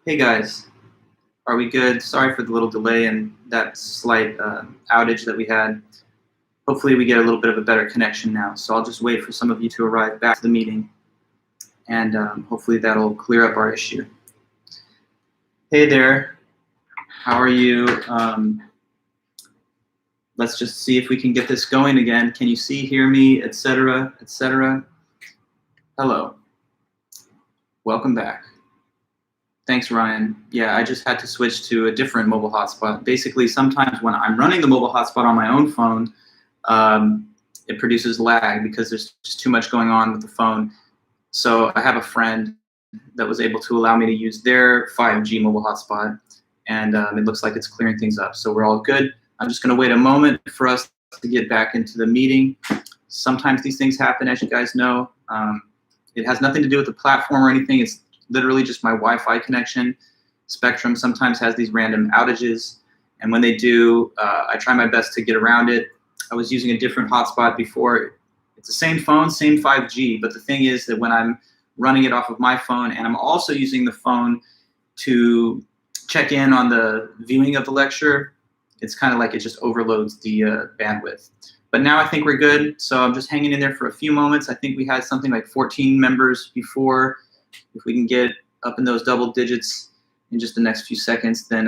Hey guys, are we good? Sorry for the little delay and that slight outage that we had. Hopefully we get a little bit of a better connection now. So I'll just wait for some of you to arrive back to the meeting, and hopefully that'll clear up our issue. Hey there, how are you? Let's just see if we can get this going again. Can you see, hear me, etc., etc.? Hello, welcome back. Thanks, Ryan. Yeah, I just had to switch to a different mobile hotspot. Basically, sometimes when I'm running the mobile hotspot on my own phone, it produces lag because there's just too much going on with the phone. So I have a friend that was able to allow me to use their 5G mobile hotspot, and it looks like it's clearing things up. So we're all good. I'm just going to wait a moment for us to get back into the meeting. Sometimes these things happen, as you guys know. It has nothing to do with the platform or anything. It's literally just my Wi-Fi connection. Spectrum sometimes has these random outages, and when they do, I try my best to get around it. I was using a different hotspot before. It's the same phone, same 5G, but the thing is that when I'm running it off of my phone and I'm also using the phone to check in on the viewing of the lecture, it's kind of like it just overloads the bandwidth. But now I think we're good, so I'm just hanging in there for a few moments. I think we had something like 14 members before. If we can get up in those double digits in just the next few seconds, then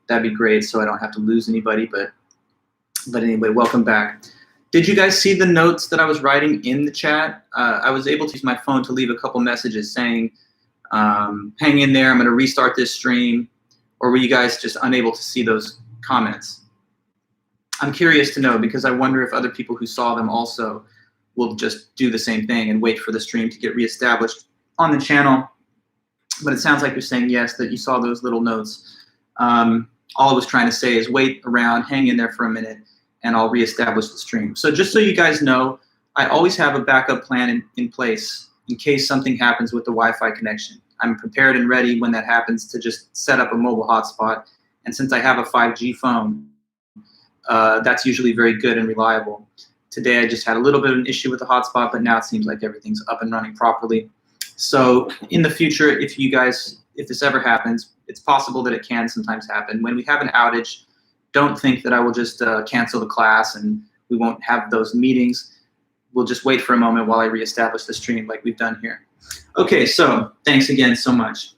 that'd be great, so I don't have to lose anybody. But anyway, welcome back. Did you guys see the notes that I was writing in the chat? I was able to use my phone to leave a couple messages saying, hang in there, I'm going to restart this stream. Or were you guys just unable to see those comments? I'm curious to know, because I wonder if other people who saw them also will just do the same thing and wait for the stream to get reestablished on the channel. But it sounds like you're saying yes, that you saw those little notes. All I was trying to say is wait around, hang in there for a minute, and I'll reestablish the stream. So just so you guys know, I always have a backup plan in place in case something happens with the Wi-Fi connection. I'm prepared and ready when that happens to just set up a mobile hotspot. And since I have a 5G phone, that's usually very good and reliable. Today I just had a little bit of an issue with the hotspot, but now it seems like everything's up and running properly. So in the future, if this ever happens, it's possible that it can sometimes happen. When we have an outage, don't think that I will just cancel the class and we won't have those meetings. We'll just wait for a moment while I reestablish the stream like we've done here. Okay, so thanks again so much.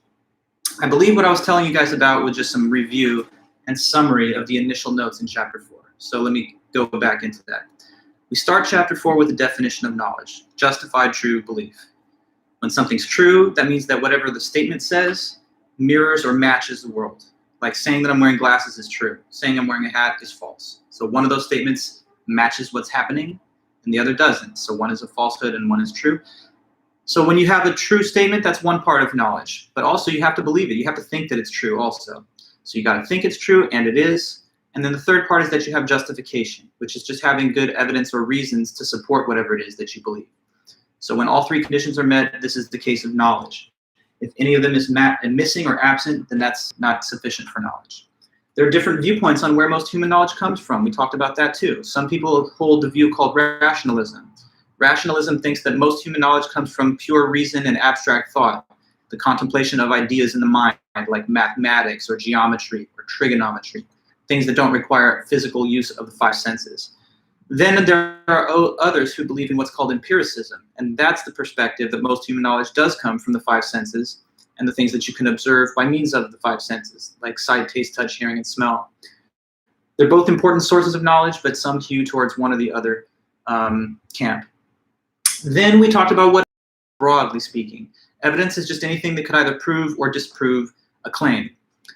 I believe what I was telling you guys about was just some review and summary of the initial notes in Chapter 4. So let me go back into that. We start Chapter 4 with a definition of knowledge, justified true belief. When something's true, that means that whatever the statement says mirrors or matches the world. Like saying that I'm wearing glasses is true. Saying I'm wearing a hat is false. So one of those statements matches what's happening and the other doesn't. So one is a falsehood and one is true. So when you have a true statement, that's one part of knowledge. But also you have to believe it. You have to think that it's true also. So you got to think it's true, and it is. And then the third part is that you have justification, which is just having good evidence or reasons to support whatever it is that you believe. So when all three conditions are met, this is the case of knowledge. If any of them is missing or absent, then that's not sufficient for knowledge. There are different viewpoints on where most human knowledge comes from. We talked about that too. Some people hold the view called rationalism. Rationalism thinks that most human knowledge comes from pure reason and abstract thought, the contemplation of ideas in the mind, like mathematics or geometry or trigonometry, things that don't require physical use of the five senses. Then there are others who believe in what's called empiricism, and that's the perspective that most human knowledge does come from the five senses and the things that you can observe by means of the five senses, like sight, taste, touch, hearing, and smell. They're both important sources of knowledge, but some hew towards one or the other camp. Then we talked about what, broadly speaking, evidence is just anything that could either prove or disprove a claim.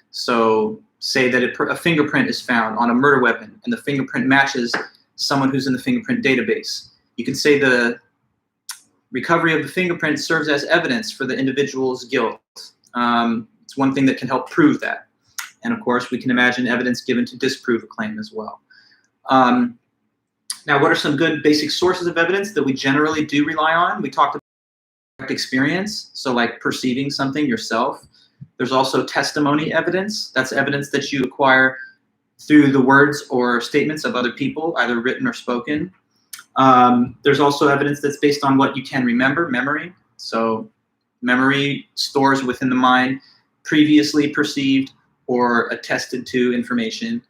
So say that a fingerprint is found on a murder weapon and the fingerprint matches someone who's in the fingerprint database. You can say the recovery of the fingerprint serves as evidence for the individual's guilt. It's one thing that can help prove that. And of course, we can imagine evidence given to disprove a claim as well. Now, what are some good basic sources of evidence that we generally do rely on? We talked about experience, so like perceiving something yourself. There's also testimony evidence. That's evidence that you acquire through the words or statements of other people, either written or spoken. There's also evidence that's based on what you can remember, memory. So memory stores within the mind previously perceived or attested to information.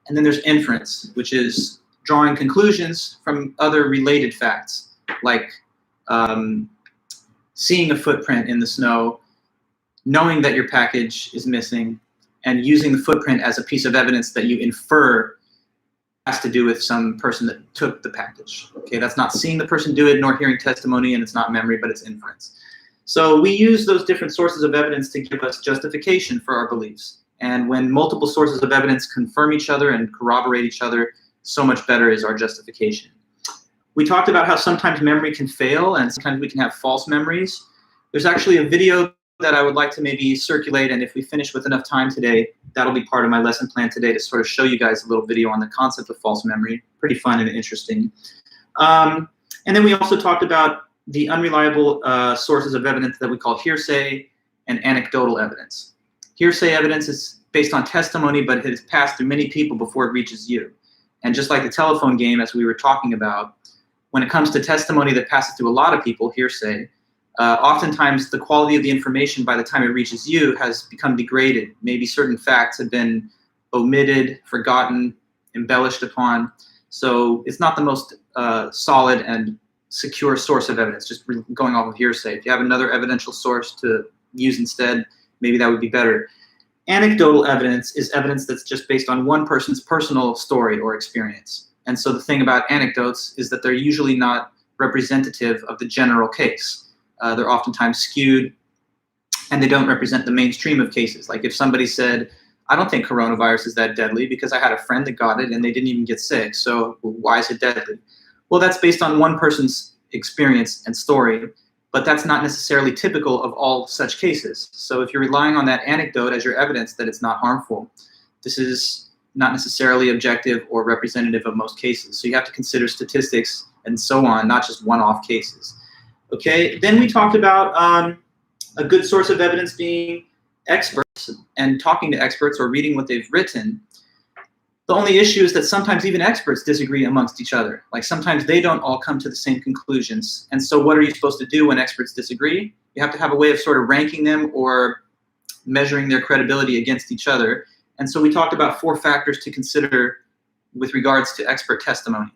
And then there's inference, which is drawing conclusions from other related facts, like seeing a footprint in the snow, knowing that your package is missing, and using the footprint as a piece of evidence that you infer has to do with some person that took the package. Okay, that's not seeing the person do it, nor hearing testimony, and it's not memory, but it's inference. So we use those different sources of evidence to give us justification for our beliefs. And when multiple sources of evidence confirm each other and corroborate each other, so much better is our justification. We talked about how sometimes memory can fail and sometimes we can have false memories. There's actually a video that I would like to maybe circulate, and if we finish with enough time today, that'll be part of my lesson plan today to sort of show you guys a little video on the concept of false memory. Pretty fun and interesting. And then we also talked about the unreliable sources of evidence that we call hearsay and anecdotal evidence. Hearsay evidence is based on testimony, but it has passed through many people before it reaches you. And just like the telephone game, as we were talking about, when it comes to testimony that passes through a lot of people, hearsay, oftentimes the quality of the information by the time it reaches you has become degraded. Maybe certain facts have been omitted, forgotten, embellished upon. So it's not the most solid and secure source of evidence, just going off of hearsay. If you have another evidential source to use instead, maybe that would be better. Anecdotal evidence is evidence that's just based on one person's personal story or experience. And so the thing about anecdotes is that they're usually not representative of the general case. They're oftentimes skewed, and they don't represent the mainstream of cases. Like if somebody said, I don't think coronavirus is that deadly because I had a friend that got it and they didn't even get sick, so why is it deadly? Well, that's based on one person's experience and story, but that's not necessarily typical of all such cases. So if you're relying on that anecdote as your evidence that it's not harmful, this is not necessarily objective or representative of most cases. So you have to consider statistics and so on, not just one-off cases. Okay, then we talked about a good source of evidence being experts and talking to experts or reading what they've written. The only issue is that sometimes even experts disagree amongst each other. Like sometimes they don't all come to the same conclusions. And so what are you supposed to do when experts disagree? You have to have a way of sort of ranking them or measuring their credibility against each other. And so we talked about 4 factors to consider with regards to expert testimony.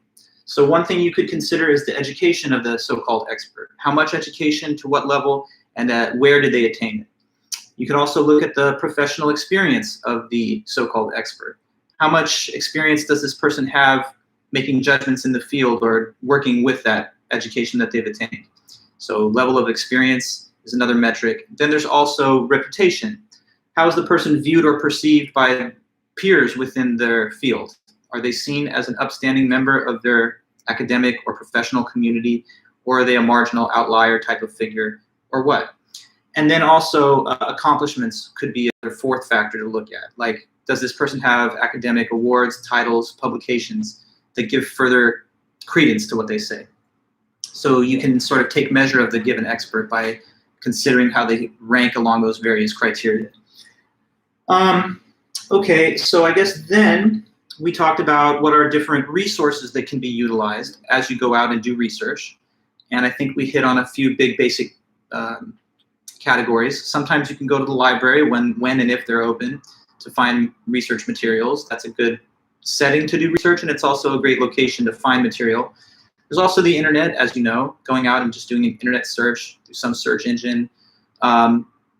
So one thing you could consider is the education of the so-called expert. How much education, to what level, and where did they attain it? You could also look at the professional experience of the so-called expert. How much experience does this person have making judgments in the field or working with that education that they've attained? So level of experience is another metric. Then there's also reputation. How is the person viewed or perceived by peers within their field? Are they seen as an upstanding member of their academic or professional community, or are they a marginal outlier type of figure, or what? And then also accomplishments could be a 4th factor to look at. Like, does this person have academic awards, titles, publications that give further credence to what they say? So you can sort of take measure of the given expert by considering how they rank along those various criteria. Okay, so I guess then we talked about what are different resources that can be utilized as you go out and do research. And I think we hit on a few big basic categories. Sometimes you can go to the library when and if they're open to find research materials. That's a good setting to do research, and it's also a great location to find material. There's also the internet, as you know, going out and just doing an internet search through some search engine.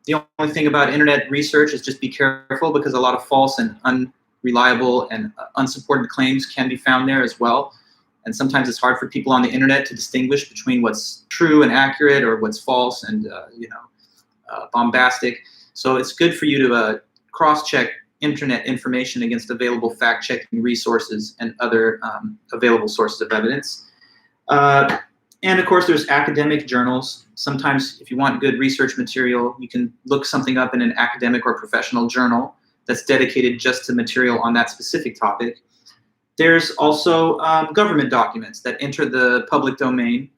The only thing about internet research is just be careful, because a lot of false and unreliable and unsupported claims can be found there as well. And sometimes it's hard for people on the internet to distinguish between what's true and accurate or what's false and bombastic. So it's good for you to cross-check internet information against available fact-checking resources and other available sources of evidence. And of course, there's academic journals. Sometimes if you want good research material, you can look something up in an academic or professional journal that's dedicated just to material on that specific topic. There's also government documents that enter the public domain,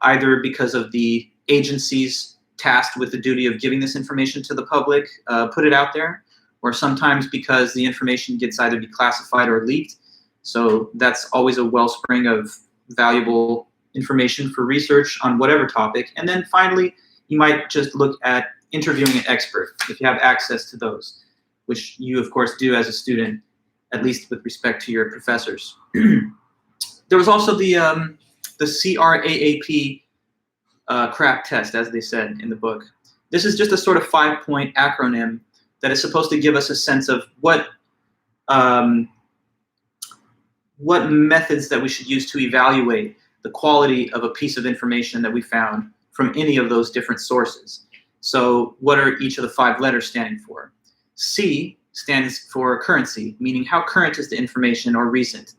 either because of the agencies tasked with the duty of giving this information to the public, put it out there, or sometimes because the information gets either declassified or leaked. So that's always a wellspring of valuable information for research on whatever topic. And then finally, you might just look at interviewing an expert, if you have access to those, which you, of course, do as a student, at least with respect to your professors. There was also the CRAAP crap test, as they said in the book. This is just a sort of 5-point acronym that is supposed to give us a sense of what methods that we should use to evaluate the quality of a piece of information that we found from any of those different sources. So what are each of the 5 letters standing for? C stands for currency, meaning how current is the information or recent.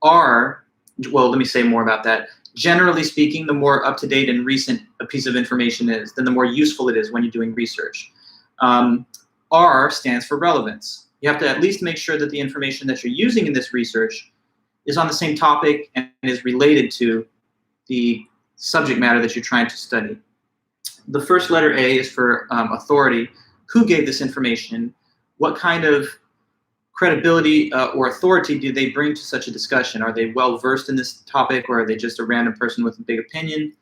R, well, let me say more about that. Generally speaking, the more up-to-date and recent a piece of information is, then the more useful it is when you're doing research. R stands for relevance. You have to at least make sure that the information that you're using in this research is on the same topic and is related to the subject matter that you're trying to study. The first letter A is for authority. Who gave this information? What kind of credibility or authority do they bring to such a discussion? Are they well versed in this topic, or are they just a random person with a big opinion?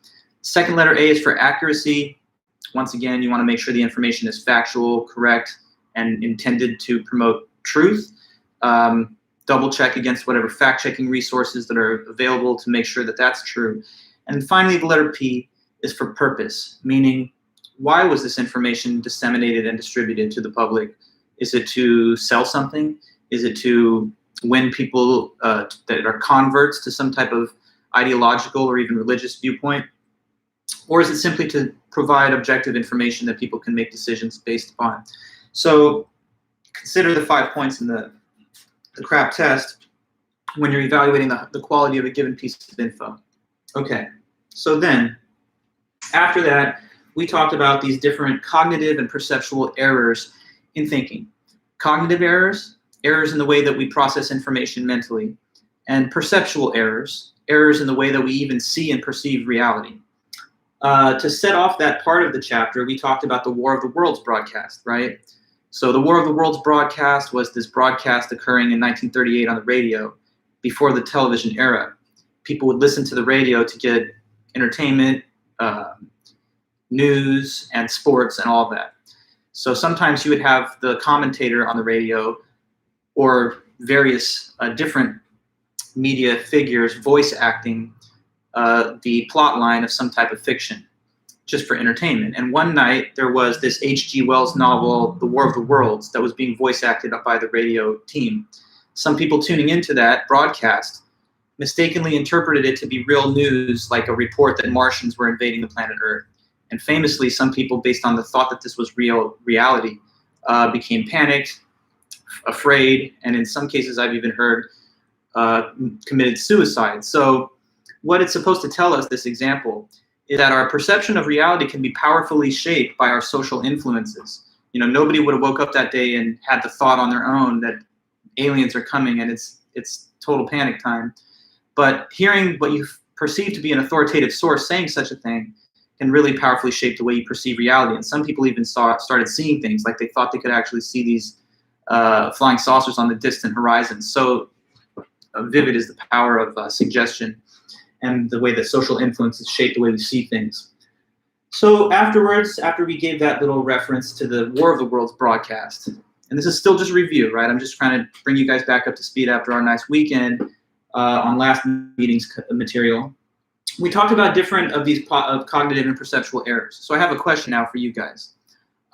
Second letter A is for accuracy. Once again, you want to make sure the information is factual, correct, and intended to promote truth. Double check against whatever fact-checking resources that are available to make sure that that's true. And finally, the letter P is for purpose, meaning why was this information disseminated and distributed to the public? Is it to sell something? Is it to win people that are converts to some type of ideological or even religious viewpoint? Or is it simply to provide objective information that people can make decisions based upon? So consider the 5 points in the crap test when you're evaluating the quality of a given piece of info. Okay, so then after that, we talked about these different cognitive and perceptual errors in thinking. Cognitive errors, errors in the way that we process information mentally, and perceptual errors, errors in the way that we even see and perceive reality. To set off that part of the chapter, we talked about the War of the Worlds broadcast, right? So the War of the Worlds broadcast was this broadcast occurring in 1938 on the radio before the television era. People would listen to the radio to get entertainment, news, and sports, and all of that. So sometimes you would have the commentator on the radio or various different media figures voice acting the plot line of some type of fiction, just for entertainment. And one night there was this H.G. Wells novel, The War of the Worlds, that was being voice acted by the radio team. Some people tuning into that broadcast mistakenly interpreted it to be real news, like a report that Martians were invading the planet Earth. And famously, some people, based on the thought that this was reality, became panicked, afraid, and in some cases I've even heard committed suicide. So what it's supposed to tell us, this example, is that our perception of reality can be powerfully shaped by our social influences. You know, nobody would have woke up that day and had the thought on their own that aliens are coming and it's total panic time. But hearing what you perceive to be an authoritative source saying such a thing can really powerfully shape the way you perceive reality. And some people even started seeing things, like they thought they could actually see these flying saucers on the distant horizon. So vivid is the power of suggestion and the way that social influences shape the way we see things. So afterwards, after we gave that little reference to the War of the Worlds broadcast, and this is still just a review, right? I'm just trying to bring you guys back up to speed after our nice weekend on last meeting's material. We talked about different of these cognitive and perceptual errors. So I have a question now for you guys.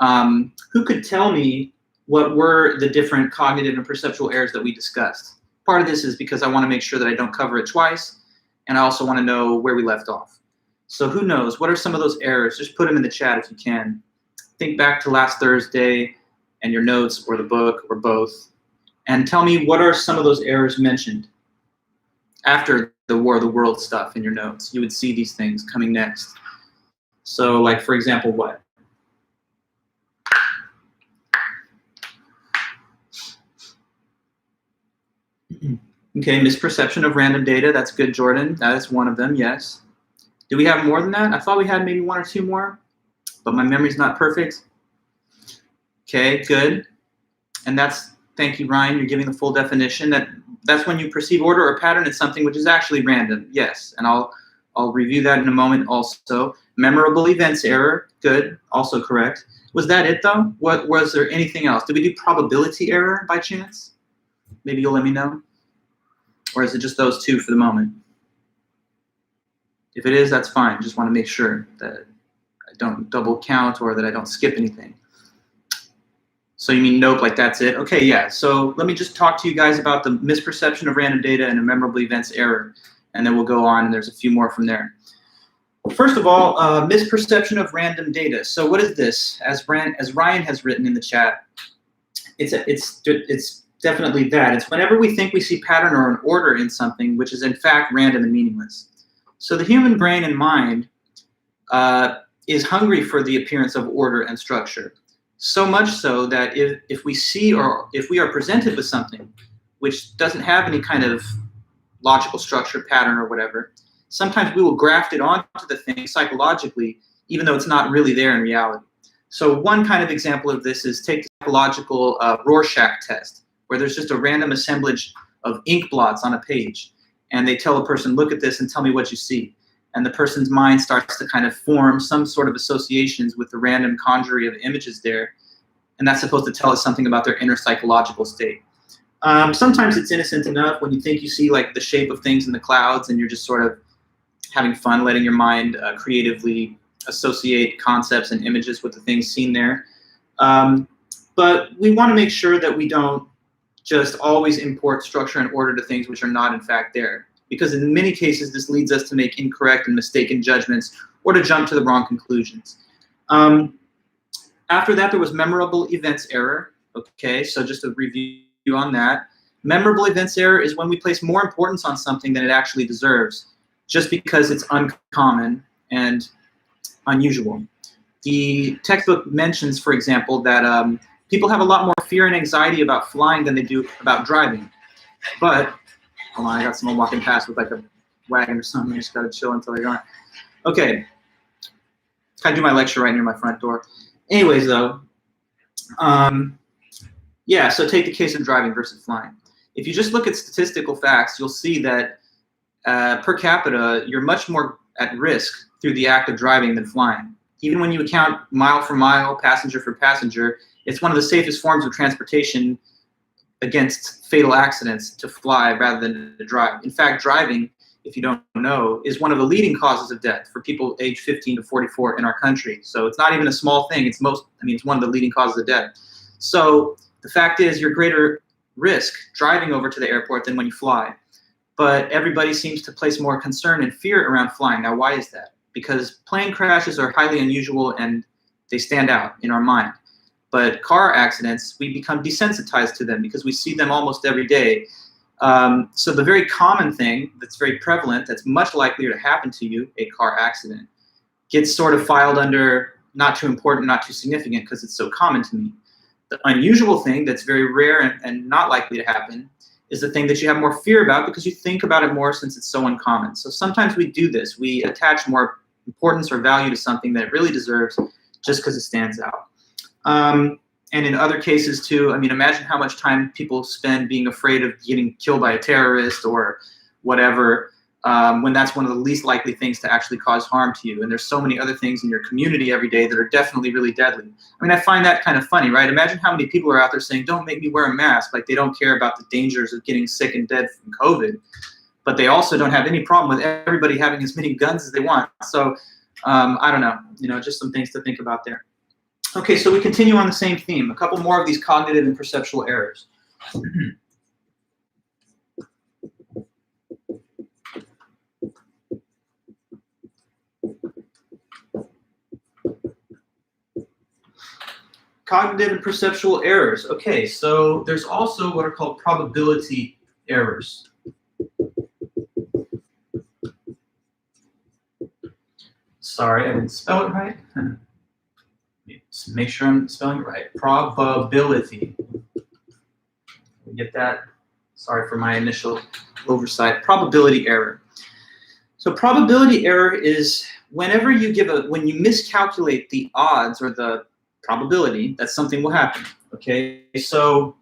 Who could tell me what were the different cognitive and perceptual errors that we discussed? Part of this is because I want to make sure that I don't cover it twice, and I also want to know where we left off. So who knows? What are some of those errors? Just put them in the chat if you can. Think back to last Thursday and your notes or the book or both, and tell me what are some of those errors mentioned after the War of the Worlds stuff in your notes. You would see these things coming next. So like, for example, what? Okay, misperception of random data. That's good, Jordan. That is one of them, yes. Do we have more than that? I thought we had maybe one or two more, but my memory's not perfect. Okay, good. And that's, thank you, Ryan, you're giving the full definition. That's when you perceive order or pattern in something which is actually random. Yes, and I'll review that in a moment also. Memorable events error, good, also correct. Was that it though? What was there anything else? Did we do probability error by chance? Maybe you'll let me know. Or is it just those two for the moment? If it is, that's fine. Just want to make sure that I don't double count or that I don't skip anything. So you mean nope, like that's it? Okay, yeah. So let me just talk to you guys about the misperception of random data and a memorable events error, and then we'll go on, and there's a few more from there. First of all, misperception of random data. So what is this? As Ryan has written in the chat, it's definitely that. It's whenever we think we see pattern or an order in something, which is in fact random and meaningless. So the human brain and mind is hungry for the appearance of order and structure. So much so that if we see or if we are presented with something which doesn't have any kind of logical structure, pattern, or whatever, sometimes we will graft it onto the thing psychologically, even though it's not really there in reality. So one kind of example of this is take the psychological Rorschach Test, where there's just a random assemblage of ink blots on a page, and they tell a person, look at this and tell me what you see. And the person's mind starts to kind of form some sort of associations with the random conjury of images there, and that's supposed to tell us something about their inner psychological state. Sometimes it's innocent enough when you think you see like the shape of things in the clouds and you're just sort of having fun, letting your mind creatively associate concepts and images with the things seen there. But we want to make sure that we don't just always import structure and order to things which are not in fact there, because in many cases this leads us to make incorrect and mistaken judgments or to jump to the wrong conclusions. After that, there was memorable events error. Okay, so just a review on that. Memorable events error is when we place more importance on something than it actually deserves, just because it's uncommon and unusual. The textbook mentions, for example, that people have a lot more fear and anxiety about flying than they do about driving. But, hold on, I got someone walking past with like a wagon or something. I just gotta chill until they're gone. Okay, I do my lecture right near my front door. Anyways, though, yeah, so take the case of driving versus flying. If you just look at statistical facts, you'll see that per capita, you're much more at risk through the act of driving than flying. Even when you account mile for mile, passenger for passenger, it's one of the safest forms of transportation against fatal accidents to fly rather than to drive. In fact, driving, if you don't know, is one of the leading causes of death for people aged 15 to 44 in our country. So it's not even a small thing. It's it's one of the leading causes of death. So the fact is, you're greater risk driving over to the airport than when you fly. But everybody seems to place more concern and fear around flying. Now, why is that? Because plane crashes are highly unusual and they stand out in our mind. But car accidents, we become desensitized to them because we see them almost every day. So the very common thing that's very prevalent, that's much likelier to happen to you, a car accident, gets sort of filed under not too important, not too significant because it's so common to me. The unusual thing that's very rare and not likely to happen is the thing that you have more fear about because you think about it more since it's so uncommon. So sometimes we do this. We attach more importance or value to something that it really deserves just because it stands out. And in other cases too, I mean, imagine how much time people spend being afraid of getting killed by a terrorist or whatever, when that's one of the least likely things to actually cause harm to you. And there's so many other things in your community every day that are definitely really deadly. I mean, I find that kind of funny, right? Imagine how many people are out there saying, don't make me wear a mask. Like they don't care about the dangers of getting sick and dead from COVID, but they also don't have any problem with everybody having as many guns as they want. So I don't know, just some things to think about there. Okay, so we continue on the same theme. A couple more of these cognitive and perceptual errors. Cognitive and perceptual errors. Okay, so there's also what are called probability errors. Sorry, I didn't spell it right. Let's make sure I'm spelling it right. Probability. Get that? Sorry for my initial oversight. Probability error. So probability error is whenever you when you miscalculate the odds or the probability that something will happen. Okay, so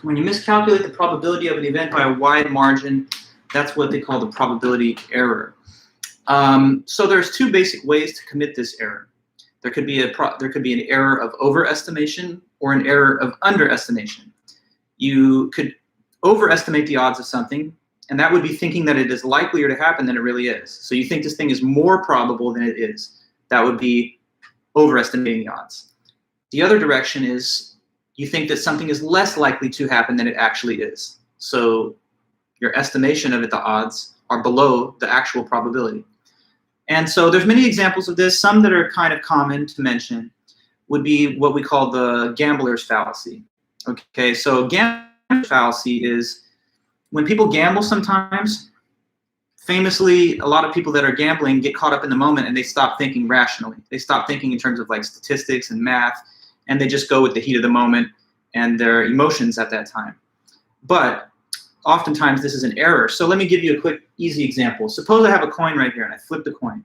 When you miscalculate the probability of an event by a wide margin, that's what they call the probability error. So there's two basic ways to commit this error. There could be an error of overestimation or an error of underestimation. You could overestimate the odds of something, and that would be thinking that it is likelier to happen than it really is. So you think this thing is more probable than it is. That would be overestimating the odds. The other direction is you think that something is less likely to happen than it actually is. So your estimation of it, the odds, are below the actual probability. And so there's many examples of this. Some that are kind of common to mention would be what we call the gambler's fallacy. Okay, so gambler's fallacy is when people gamble sometimes, famously, a lot of people that are gambling get caught up in the moment and they stop thinking rationally. They stop thinking in terms of like statistics and math, and they just go with the heat of the moment and their emotions at that time. But oftentimes this is an error. So let me give you a quick, easy example. Suppose I have a coin right here and I flip the coin.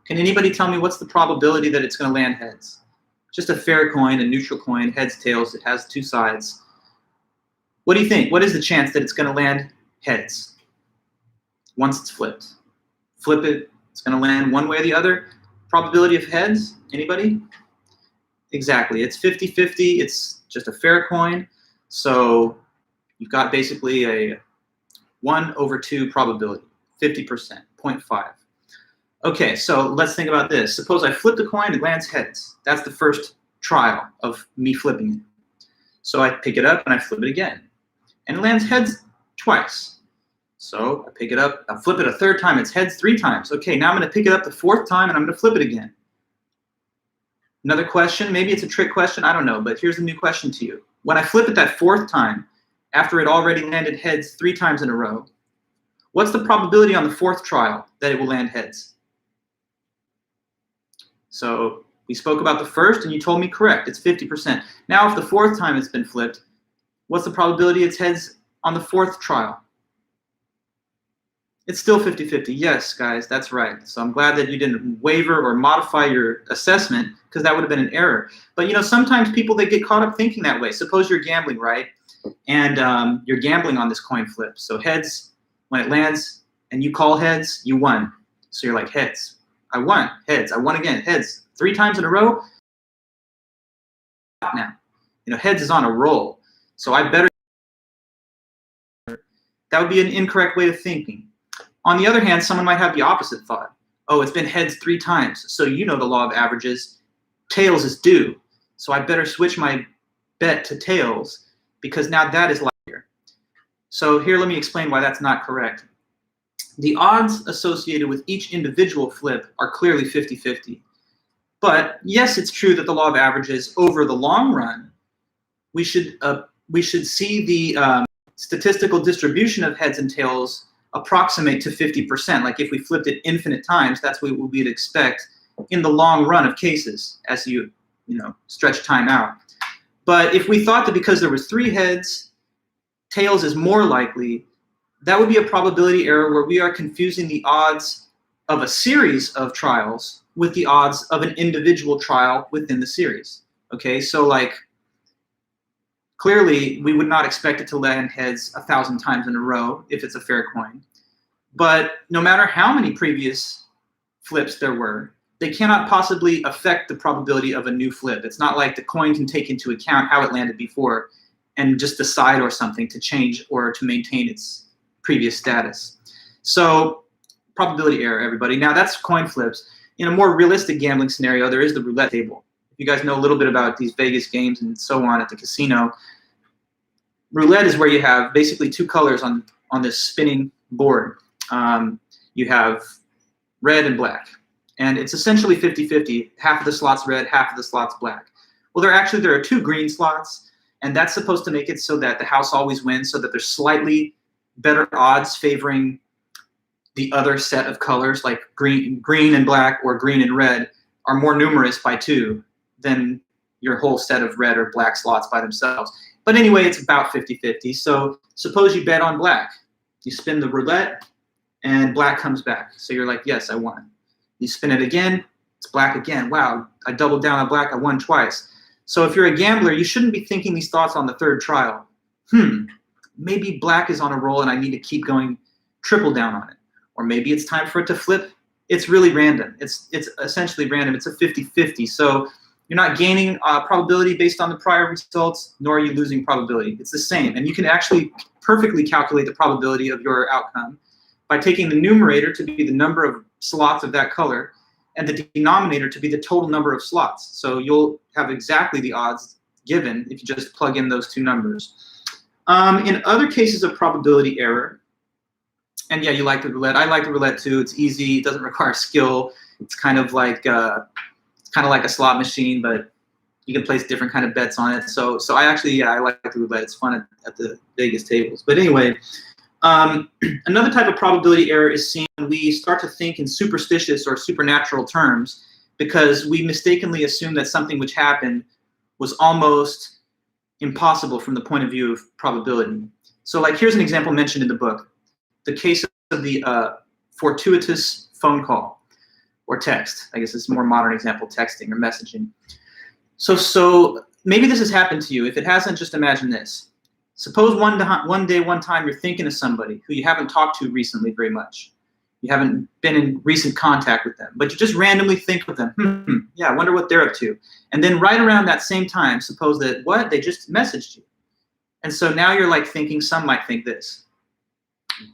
Can anybody tell me what's the probability that it's going to land heads? Just a fair coin, a neutral coin, heads, tails, it has two sides. What do you think? What is the chance that it's going to land heads once it's flipped? Flip it, it's going to land one way or the other. Probability of heads, anybody? Exactly, it's 50-50, it's just a fair coin. So you've got basically a 1/2 probability, 50%, 0.5. Okay, so let's think about this. Suppose I flip the coin, it lands heads. That's the first trial of me flipping it. So I pick it up and I flip it again. And it lands heads twice. So I pick it up, I flip it a third time, it's heads 3 times. Okay, now I'm going to pick it up the 4th time and I'm going to flip it again. Another question, maybe it's a trick question, I don't know, but here's a new question to you. When I flip it that 4th time, after it already landed heads 3 times in a row, what's the probability on the 4th trial that it will land heads? So we spoke about the first and you told me correct, it's 50%. Now if the 4th time it's been flipped, what's the probability it's heads on the 4th trial? It's still 50-50. Yes, guys, that's right. So I'm glad that you didn't waver or modify your assessment, because that would have been an error. But you know, sometimes people, they get caught up thinking that way. Suppose you're gambling, right? And you're gambling on this coin flip. So heads, when it lands and you call heads, you won. So you're like, heads, I won. Heads, I won again. Heads, 3 times in a row. Now, you know, heads is on a roll. So I better. That would be an incorrect way of thinking. On the other hand, someone might have the opposite thought. Oh, it's been heads 3 times. So you know the law of averages. Tails is due. So I better switch my bet to tails because now that is likelier. So here, let me explain why that's not correct. The odds associated with each individual flip are clearly 50-50. But yes, it's true that the law of averages over the long run, we should see the statistical distribution of heads and tails approximate to 50%. Like if we flipped it infinite times, that's what we'd expect in the long run of cases as you stretch time out. But if we thought that because there was 3 heads, tails is more likely, that would be a probability error where we are confusing the odds of a series of trials with the odds of an individual trial within the series. Okay, so like clearly we would not expect it to land heads 1,000 times in a row if it's a fair coin. But no matter how many previous flips there were, they cannot possibly affect the probability of a new flip. It's not like the coin can take into account how it landed before and just decide or something to change or to maintain its previous status. So probability error, everybody. Now that's coin flips. In a more realistic gambling scenario, there is the roulette table. If you guys know a little bit about these Vegas games and so on at the casino, roulette is where you have basically 2 colors on this spinning board. You have red and black. And it's essentially 50-50. Half of the slots red, half of the slots black. Well, there are 2 green slots, and that's supposed to make it so that the house always wins, so that there's slightly better odds favoring the other set of colors, like green and black or green and red are more numerous by 2 than your whole set of red or black slots by themselves. But anyway, it's about 50-50. So suppose you bet on black. You spin the roulette and black comes back. So you're like, yes, I won. You spin it again, it's black again. Wow, I doubled down on black, I won twice. So if you're a gambler, you shouldn't be thinking these thoughts on the third trial. Maybe black is on a roll and I need to keep going triple down on it. Or maybe it's time for it to flip. It's really random. It's essentially random. It's a 50-50. So you're not gaining probability based on the prior results, nor are you losing probability. It's the same. And you can actually perfectly calculate the probability of your outcome by taking the numerator to be the number of slots of that color and the denominator to be the total number of slots. So you'll have exactly the odds given if you just plug in those two numbers. In other cases of probability error, and yeah, you like the roulette. I like the roulette too. It's easy. It doesn't require skill. It's kind of like a slot machine, but you can place different kind of bets on it. So I actually, I like the roulette. It's fun at the Vegas tables. But anyway, another type of probability error is seen when we start to think in superstitious or supernatural terms because we mistakenly assume that something which happened was almost impossible from the point of view of probability. So like here's an example mentioned in the book. The case of the fortuitous phone call or text. I guess it's a more modern example, texting or messaging. So maybe this has happened to you. If it hasn't, just imagine this. Suppose one day, one time, you're thinking of somebody who you haven't talked to recently very much. You haven't been in recent contact with them, but you just randomly think of them. Yeah, I wonder what they're up to. And then right around that same time, suppose that, what? They just messaged you. And so now you're like thinking, some might think this.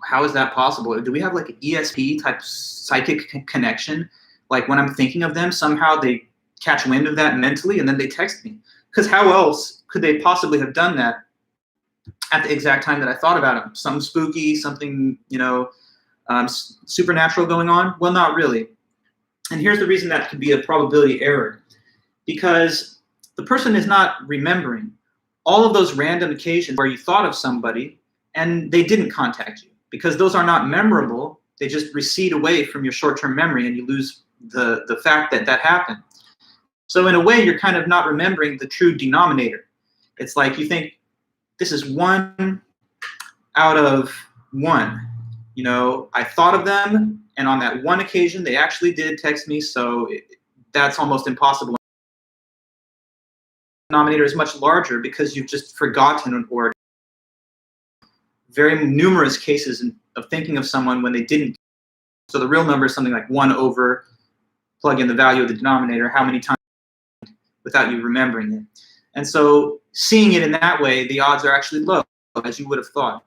How is that possible? Do we have like an ESP type psychic connection? Like when I'm thinking of them, somehow they catch wind of that mentally and then they text me. Because how else could they possibly have done that at the exact time that I thought about them? Something spooky, something, supernatural going on? Well, not really. And here's the reason that could be a probability error. Because the person is not remembering all of those random occasions where you thought of somebody and they didn't contact you. Because those are not memorable, they just recede away from your short-term memory and you lose the fact that that happened. So in a way, you're kind of not remembering the true denominator. It's like you think, this is 1 out of 1. I thought of them, and on that one occasion, they actually did text me, so that's almost impossible. The denominator is much larger because you've just forgotten or very numerous cases of thinking of someone when they didn't. So the real number is something like 1 over, plug in the value of the denominator, how many times without you remembering it. And so seeing it in that way, the odds are actually low, as you would have thought.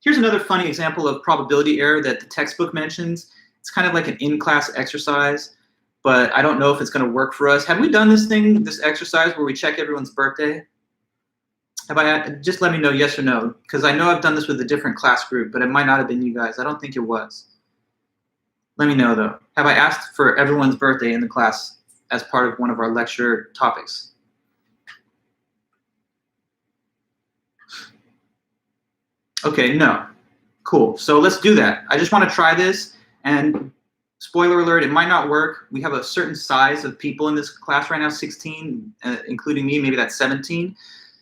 Here's another funny example of probability error that the textbook mentions. It's kind of like an in-class exercise, but I don't know if it's going to work for us. Have we done this exercise where we check everyone's birthday? Just let me know yes or no, because I know I've done this with a different class group, but it might not have been you guys. I don't think it was. Let me know, though. Have I asked for everyone's birthday in the class as part of one of our lecture topics? Okay, no. Cool. So let's do that. I just want to try this, and spoiler alert, it might not work. We have a certain size of people in this class right now, 16, including me, maybe that's 17.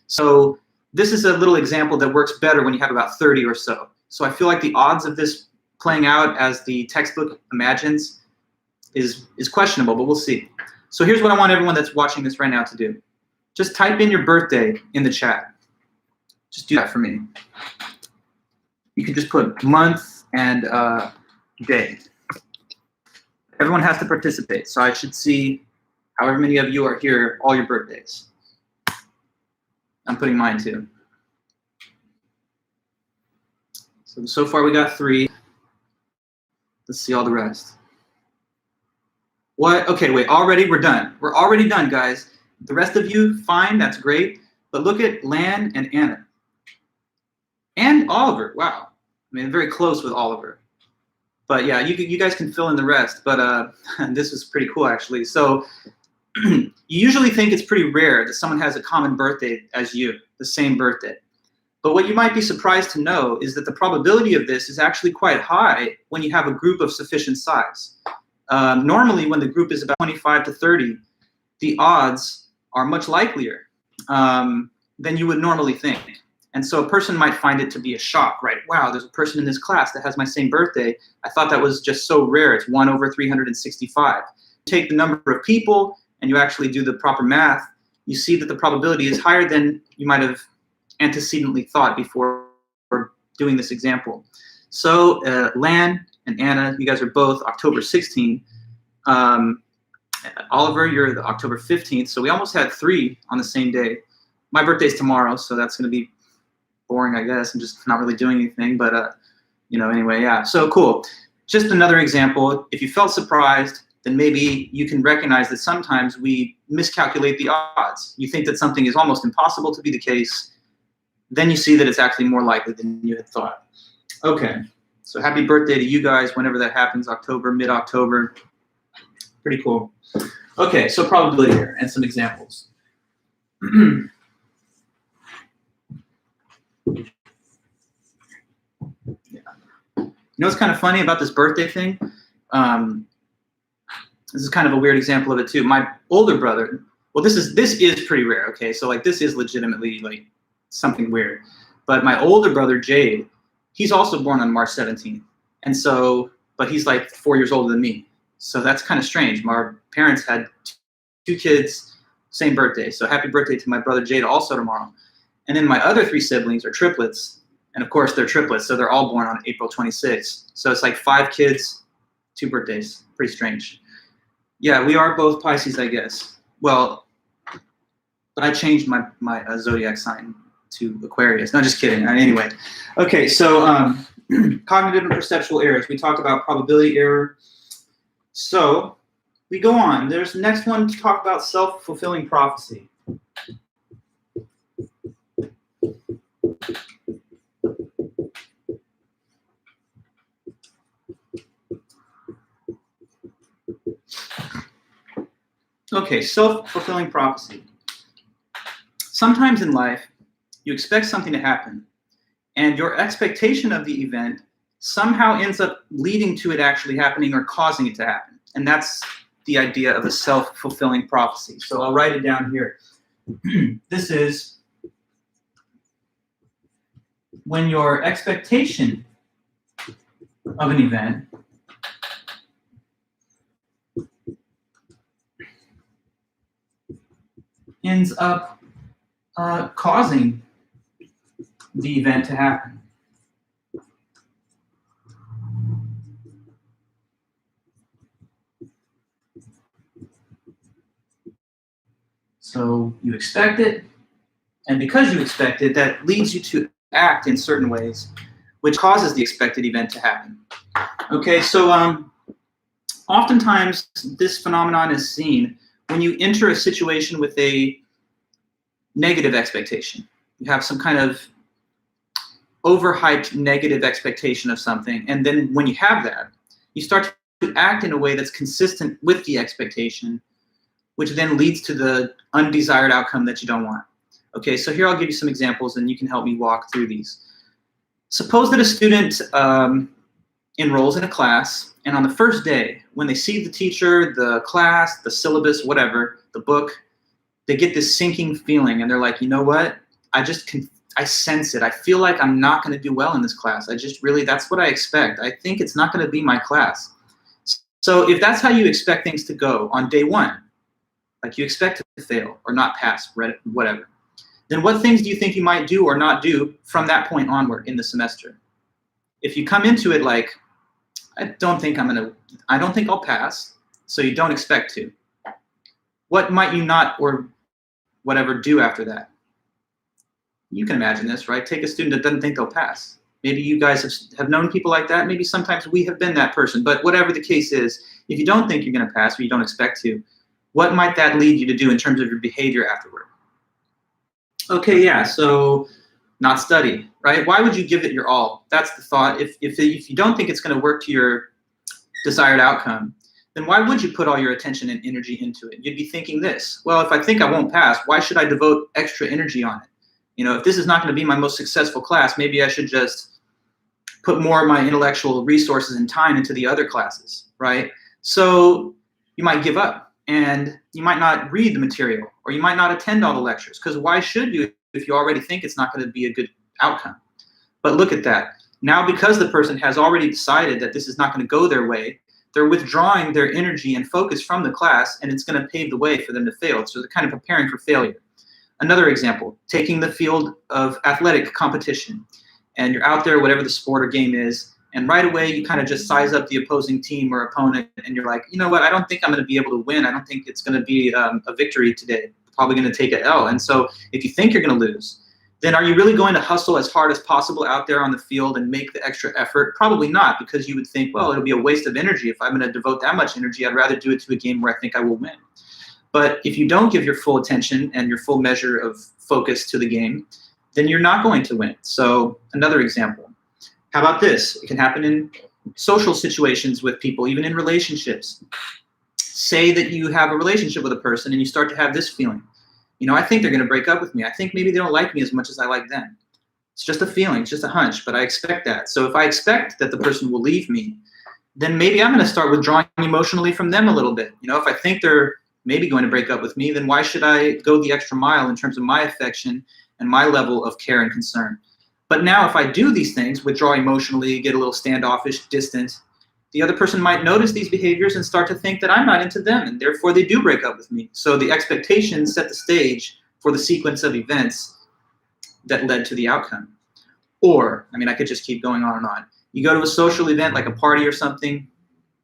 So this is a little example that works better when you have about 30 or so. So I feel like the odds of this playing out as the textbook imagines is questionable, but we'll see. So here's what I want everyone that's watching this right now to do. Just type in your birthday in the chat. Just do that for me. You can just put month and day. Everyone has to participate, so I should see however many of you are here, all your birthdays. I'm putting mine too. So far we got 3. Let's see all the rest. What? Okay, wait, already we're done. We're already done, guys. The rest of you, fine, that's great. But look at Lan and Anna. And Oliver, wow. I mean, very close with Oliver. But yeah, you guys can fill in the rest. But this was pretty cool, actually. So you usually think it's pretty rare that someone has a common birthday as you, the same birthday. But what you might be surprised to know is that the probability of this is actually quite high when you have a group of sufficient size. Normally, when the group is about 25 to 30, the odds are much likelier than you would normally think. And so a person might find it to be a shock, right? Wow, there's a person in this class that has my same birthday. I thought that was just so rare. It's 1 over 365. Take the number of people and you actually do the proper math, you see that the probability is higher than you might have antecedently thought before doing this example. So Lan and Anna, you guys are both October 16. Oliver, you're the October 15th. So we almost had 3 on the same day. My birthday's tomorrow, so that's going to be boring, I guess. I'm just not really doing anything, but anyway, yeah. So cool. Just another example. If you felt surprised, then maybe you can recognize that sometimes we miscalculate the odds. You think that something is almost impossible to be the case, then you see that it's actually more likely than you had thought. Okay, so happy birthday to you guys whenever that happens, October, mid-October. Pretty cool. Okay, so probability here and some examples. Yeah. You know what's kind of funny about this birthday thing? This is kind of a weird example of it too. My older brother, well, this is pretty rare, okay? So like this is legitimately like something weird. But my older brother, Jade, he's also born on March 17th. And so, but he's like 4 years older than me. So that's kind of strange. My parents had 2 kids, same birthday. So happy birthday to my brother Jade also tomorrow. And then my other 3 siblings are triplets. And of course they're triplets, so they're all born on April 26th. So it's like 5 kids, 2 birthdays. Pretty strange. Yeah, we are both Pisces, I guess. Well, but I changed my zodiac sign to Aquarius. No, just kidding. Anyway, okay, so cognitive and perceptual errors. We talked about probability error. So we go on. There's the next one to talk about self-fulfilling prophecy. Okay, self-fulfilling prophecy. Sometimes in life, you expect something to happen, and your expectation of the event somehow ends up leading to it actually happening or causing it to happen. And that's the idea of a self-fulfilling prophecy. So I'll write it down here. This is when your expectation of an event ends up causing the event to happen. So you expect it, and because you expect it, that leads you to act in certain ways, which causes the expected event to happen. Okay, so oftentimes this phenomenon is seen when you enter a situation with a negative expectation. You have some kind of overhyped negative expectation of something, and then when you have that, you start to act in a way that's consistent with the expectation, which then leads to the undesired outcome that you don't want. Okay, so here I'll give you some examples and you can help me walk through these. Suppose that a student enrolls in a class, and on the first day, when they see the teacher, the class, the syllabus, whatever, the book, they get this sinking feeling and they're like, you know what? I sense it. I feel like I'm not going to do well in this class. That's what I expect. I think it's not going to be my class. So if that's how you expect things to go on day 1, like you expect to fail or not pass, whatever, then what things do you think you might do or not do from that point onward in the semester? If you come into it like, I don't think I'll pass, so you don't expect to. What might you not or whatever do after that? You can imagine this, right? Take a student that doesn't think they'll pass. Maybe you guys have known people like that. Maybe sometimes we have been that person. But whatever the case is, if you don't think you're going to pass or you don't expect to, what might that lead you to do in terms of your behavior afterward? Okay, yeah, so not study, right? Why would you give it your all? That's the thought. If you don't think it's going to work to your desired outcome, then why would you put all your attention and energy into it? You'd be thinking this, well, if I think I won't pass, why should I devote extra energy on it? You know, if this is not going to be my most successful class, maybe I should just put more of my intellectual resources and time into the other classes, right? So you might give up and you might not read the material or you might not attend all the lectures, because why should you if you already think it's not going to be a good outcome? But look at that. Now, because the person has already decided that this is not going to go their way, they're withdrawing their energy and focus from the class, and it's going to pave the way for them to fail. So they're kind of preparing for failure. Another example, taking the field of athletic competition, and you're out there, whatever the sport or game is, and right away you kind of just size up the opposing team or opponent, and you're like, you know what, I don't think I'm going to be able to win. I don't think it's going to be a victory today. Probably going to take an L. And so if you think you're going to lose, then are you really going to hustle as hard as possible out there on the field and make the extra effort? Probably not, because you would think, well, it'll be a waste of energy. If I'm going to devote that much energy, I'd rather do it to a game where I think I will win. But if you don't give your full attention and your full measure of focus to the game, then you're not going to win. So another example. How about this? It can happen in social situations with people, even in relationships. Say that you have a relationship with a person and you start to have this feeling. You know, I think they're going to break up with me. I think maybe they don't like me as much as I like them. It's just a feeling, it's just a hunch, but I expect that. So if I expect that the person will leave me, then maybe I'm going to start withdrawing emotionally from them a little bit. You know, if I think they're maybe going to break up with me, then why should I go the extra mile in terms of my affection and my level of care and concern? But now if I do these things, withdraw emotionally, get a little standoffish, distant, the other person might notice these behaviors and start to think that I'm not into them, and therefore they do break up with me. So the expectations set the stage for the sequence of events that led to the outcome. Or, I mean, I could just keep going on and on. You go to a social event like a party or something.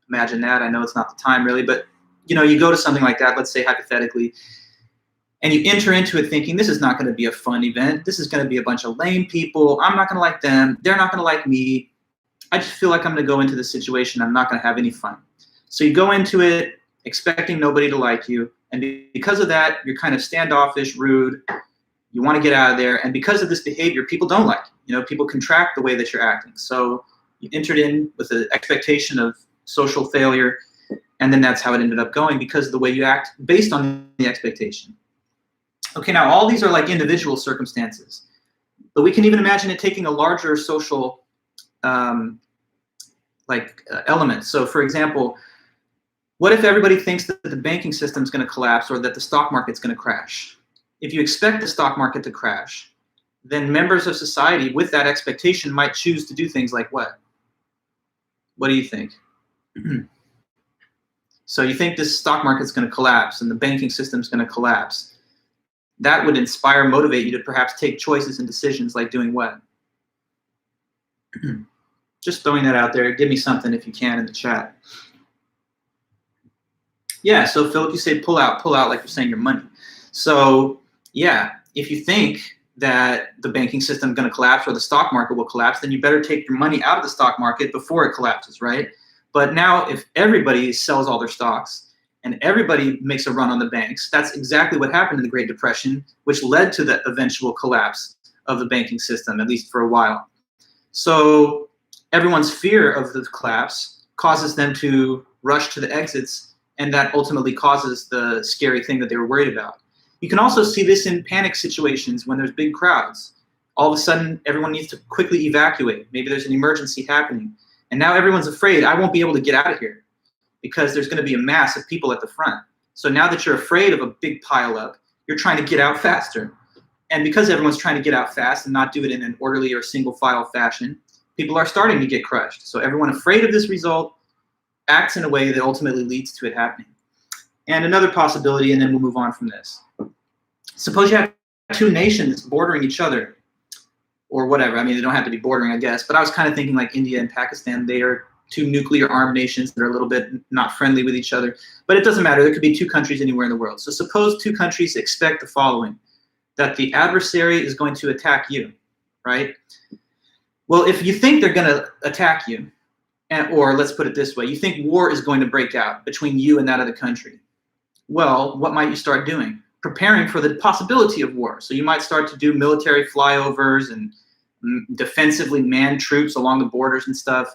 Imagine that. I know it's not the time really, but you know, you go to something like that, let's say hypothetically, and you enter into it thinking, this is not going to be a fun event. This is going to be a bunch of lame people. I'm not going to like them. They're not going to like me. I just feel like I'm going to go into this situation. I'm not going to have any fun. So you go into it expecting nobody to like you. And because of that, you're kind of standoffish, rude. You want to get out of there. And because of this behavior, people don't like you. You know, people contract the way that you're acting. So you entered in with an expectation of social failure. And then that's how it ended up going, because of the way you act based on the expectation. Okay, now all these are like individual circumstances. But we can even imagine it taking a larger social element. So for example, what if everybody thinks that the banking system is going to collapse or that the stock market's going to crash? If you expect the stock market to crash, then members of society with that expectation might choose to do things like what? What do you think? So you think this stock market's going to collapse and the banking system's going to collapse. That would inspire, motivate you to perhaps take choices and decisions like doing what? Just throwing that out there. Give me something if you can in the chat. Yeah, so Philip, you say pull out like you're saying your money. So yeah, if you think that the banking system is going to collapse or the stock market will collapse, then you better take your money out of the stock market before it collapses, right? But now if everybody sells all their stocks and everybody makes a run on the banks, that's exactly what happened in the Great Depression, which led to the eventual collapse of the banking system, at least for a while. So everyone's fear of the collapse causes them to rush to the exits, and that ultimately causes the scary thing that they were worried about. You can also see this in panic situations when there's big crowds. All of a sudden, everyone needs to quickly evacuate. Maybe there's an emergency happening. And now everyone's afraid, I won't be able to get out of here because there's going to be a mass of people at the front. So now that you're afraid of a big pileup, you're trying to get out faster. And because everyone's trying to get out fast and not do it in an orderly or single file fashion, people are starting to get crushed. So everyone afraid of this result acts in a way that ultimately leads to it happening. And another possibility, and then we'll move on from this. Suppose you have two nations bordering each other, or whatever. I mean, they don't have to be bordering, I guess, but I was kind of thinking like India and Pakistan. They are two nuclear armed nations that are a little bit not friendly with each other, but it doesn't matter. There could be two countries anywhere in the world. So suppose two countries expect the following, that the adversary is going to attack you, right? Well, if you think they're going to attack you, or let's put it this way, you think war is going to break out between you and that other country. Well, what might you start doing? Preparing for the possibility of war. So you might start to do military flyovers and defensively manned troops along the borders and stuff,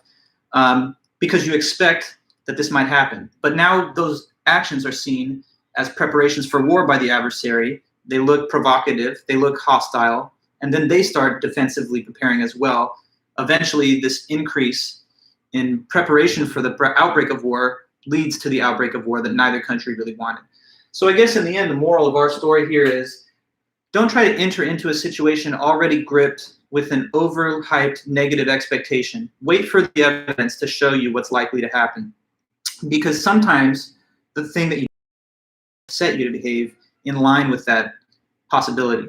because you expect that this might happen. But now those actions are seen as preparations for war by the adversary. They look provocative, they look hostile, and then they start defensively preparing as well. Eventually, this increase in preparation for the outbreak of war leads to the outbreak of war that neither country really wanted. So I guess in the end, the moral of our story here is don't try to enter into a situation already gripped with an overhyped negative expectation. Wait for the evidence to show you what's likely to happen. because sometimes the thing that you set you to behave in line with that possibility.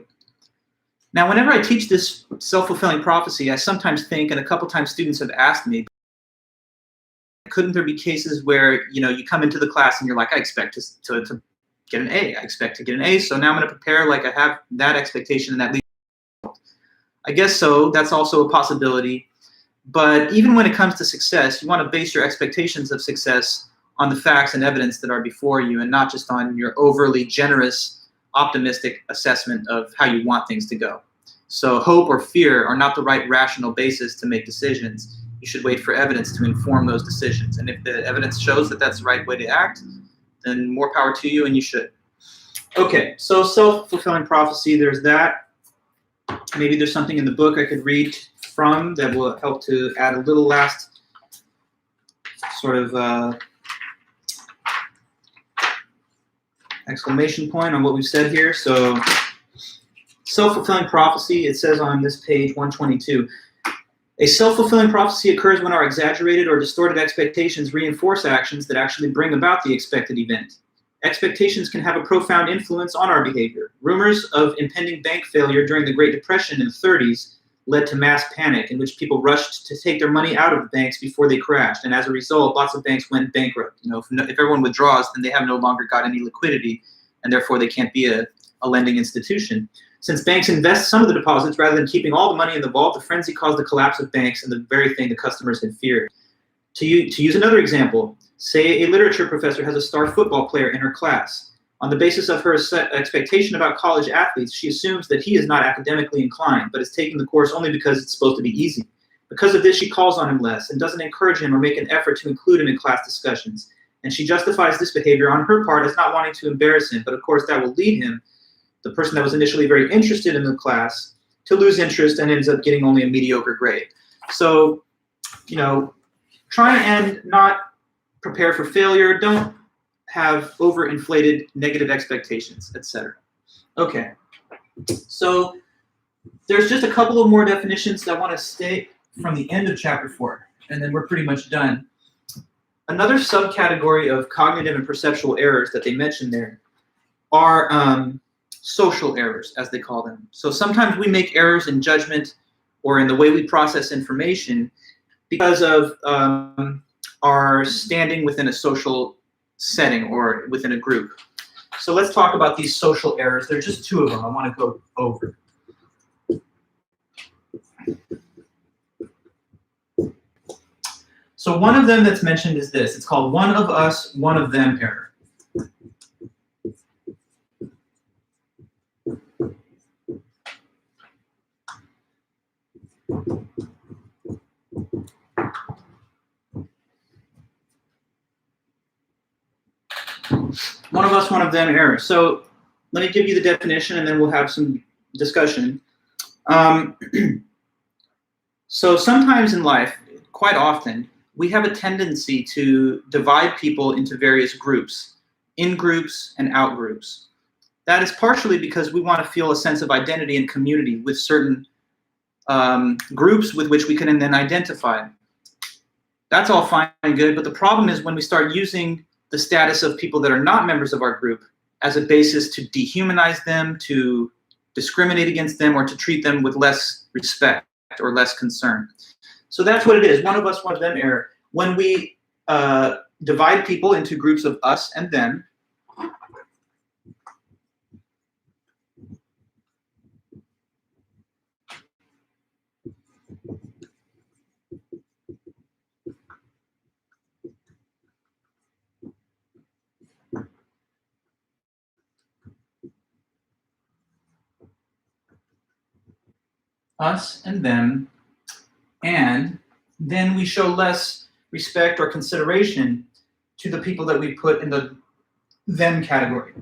Now, whenever I teach this self-fulfilling prophecy, I sometimes think, and a couple times students have asked me, couldn't there be cases where you come into the class and you're like, I expect to get an A. I expect to get an A, so now I'm going to prepare like I have that expectation and that leads. I guess so. That's also a possibility. But even when it comes to success, you want to base your expectations of success on the facts and evidence that are before you, and not just on your overly generous, optimistic assessment of how you want things to go. So hope or fear are not the right rational basis to make decisions. You should wait for evidence to inform those decisions. And if the evidence shows that that's the right way to act, then more power to you, and you should. Okay, so self-fulfilling prophecy, there's that. Maybe there's something in the book I could read from that will help to add a little last sort of exclamation point on what we've said here. So self-fulfilling prophecy, it says on this page 122, a self-fulfilling prophecy occurs when our exaggerated or distorted expectations reinforce actions that actually bring about the expected event. Expectations can have a profound influence on our behavior. Rumors of impending bank failure during the Great Depression in the 30s led to mass panic in which people rushed to take their money out of the banks before they crashed. And as a result, lots of banks went bankrupt. If everyone withdraws, then they have no longer got any liquidity, and therefore they can't be a lending institution. Since banks invest some of the deposits rather than keeping all the money in the vault, the frenzy caused the collapse of banks and the very thing the customers had feared. To use another example, say a literature professor has a star football player in her class. On the basis of her expectation about college athletes, she assumes that he is not academically inclined, but is taking the course only because it's supposed to be easy. Because of this, she calls on him less and doesn't encourage him or make an effort to include him in class discussions. And she justifies this behavior on her part as not wanting to embarrass him, but of course that will lead him, the person that was initially very interested in the class, to lose interest and ends up getting only a mediocre grade. So, try and not prepare for failure. Don't have overinflated negative expectations, etc. Okay, so there's just a couple of more definitions that I want to state from the end of chapter 4, and then we're pretty much done. Another subcategory of cognitive and perceptual errors that they mention there are social errors, as they call them. So sometimes we make errors in judgment or in the way we process information because of our standing within a social setting or within a group. So let's talk about these social errors. There are just two of them I want to go over. So one of them that's mentioned is this. It's called one of us, one of them error. One of us, one of them error. So let me give you the definition and then we'll have some discussion. So sometimes in life, quite often, we have a tendency to divide people into various groups, in groups and out groups. That is partially because we want to feel a sense of identity and community with certain groups with which we can then identify. That's all fine and good, but the problem is when we start using the status of people that are not members of our group as a basis to dehumanize them, to discriminate against them, or to treat them with less respect or less concern. So that's what it is, one of us, one of them error. When we divide people into groups of us and them, us and them, and then we show less respect or consideration to the people that we put in the them category.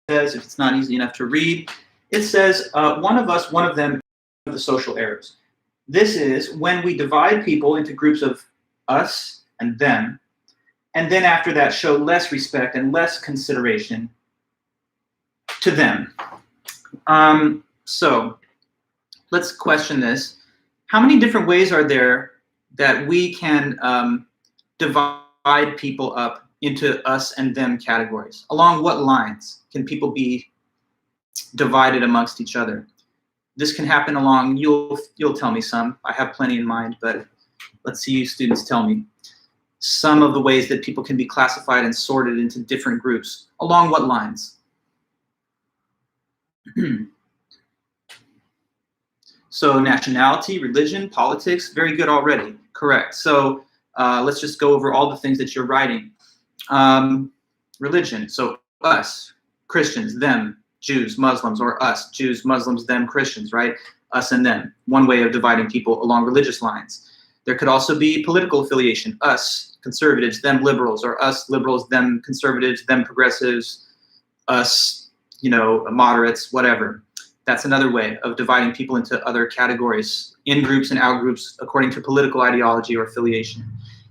Says, if it's not easy enough to read, It says, one of us, one of them, the social errors. This is when we divide people into groups of us and them, and then after that show less respect and less consideration to them. So let's question this. How many different ways are there that we can divide people up into us and them categories? Along what lines can people be divided amongst each other? This can happen along, you'll tell me some. I have plenty in mind, but let's see you students tell me some of the ways that people can be classified and sorted into different groups. Along what lines? So nationality, religion, politics, very good already. Correct. So let's just go over all the things that you're writing. Religion, so us, Christians, them, Jews, Muslims, or us, Jews, Muslims, them, Christians, right? Us and them. One way of dividing people along religious lines. There could also be political affiliation, us, conservatives, them, liberals, or us, liberals, them, conservatives, them, progressives, us, moderates, whatever. That's another way of dividing people into other categories, in groups and out groups, according to political ideology or affiliation.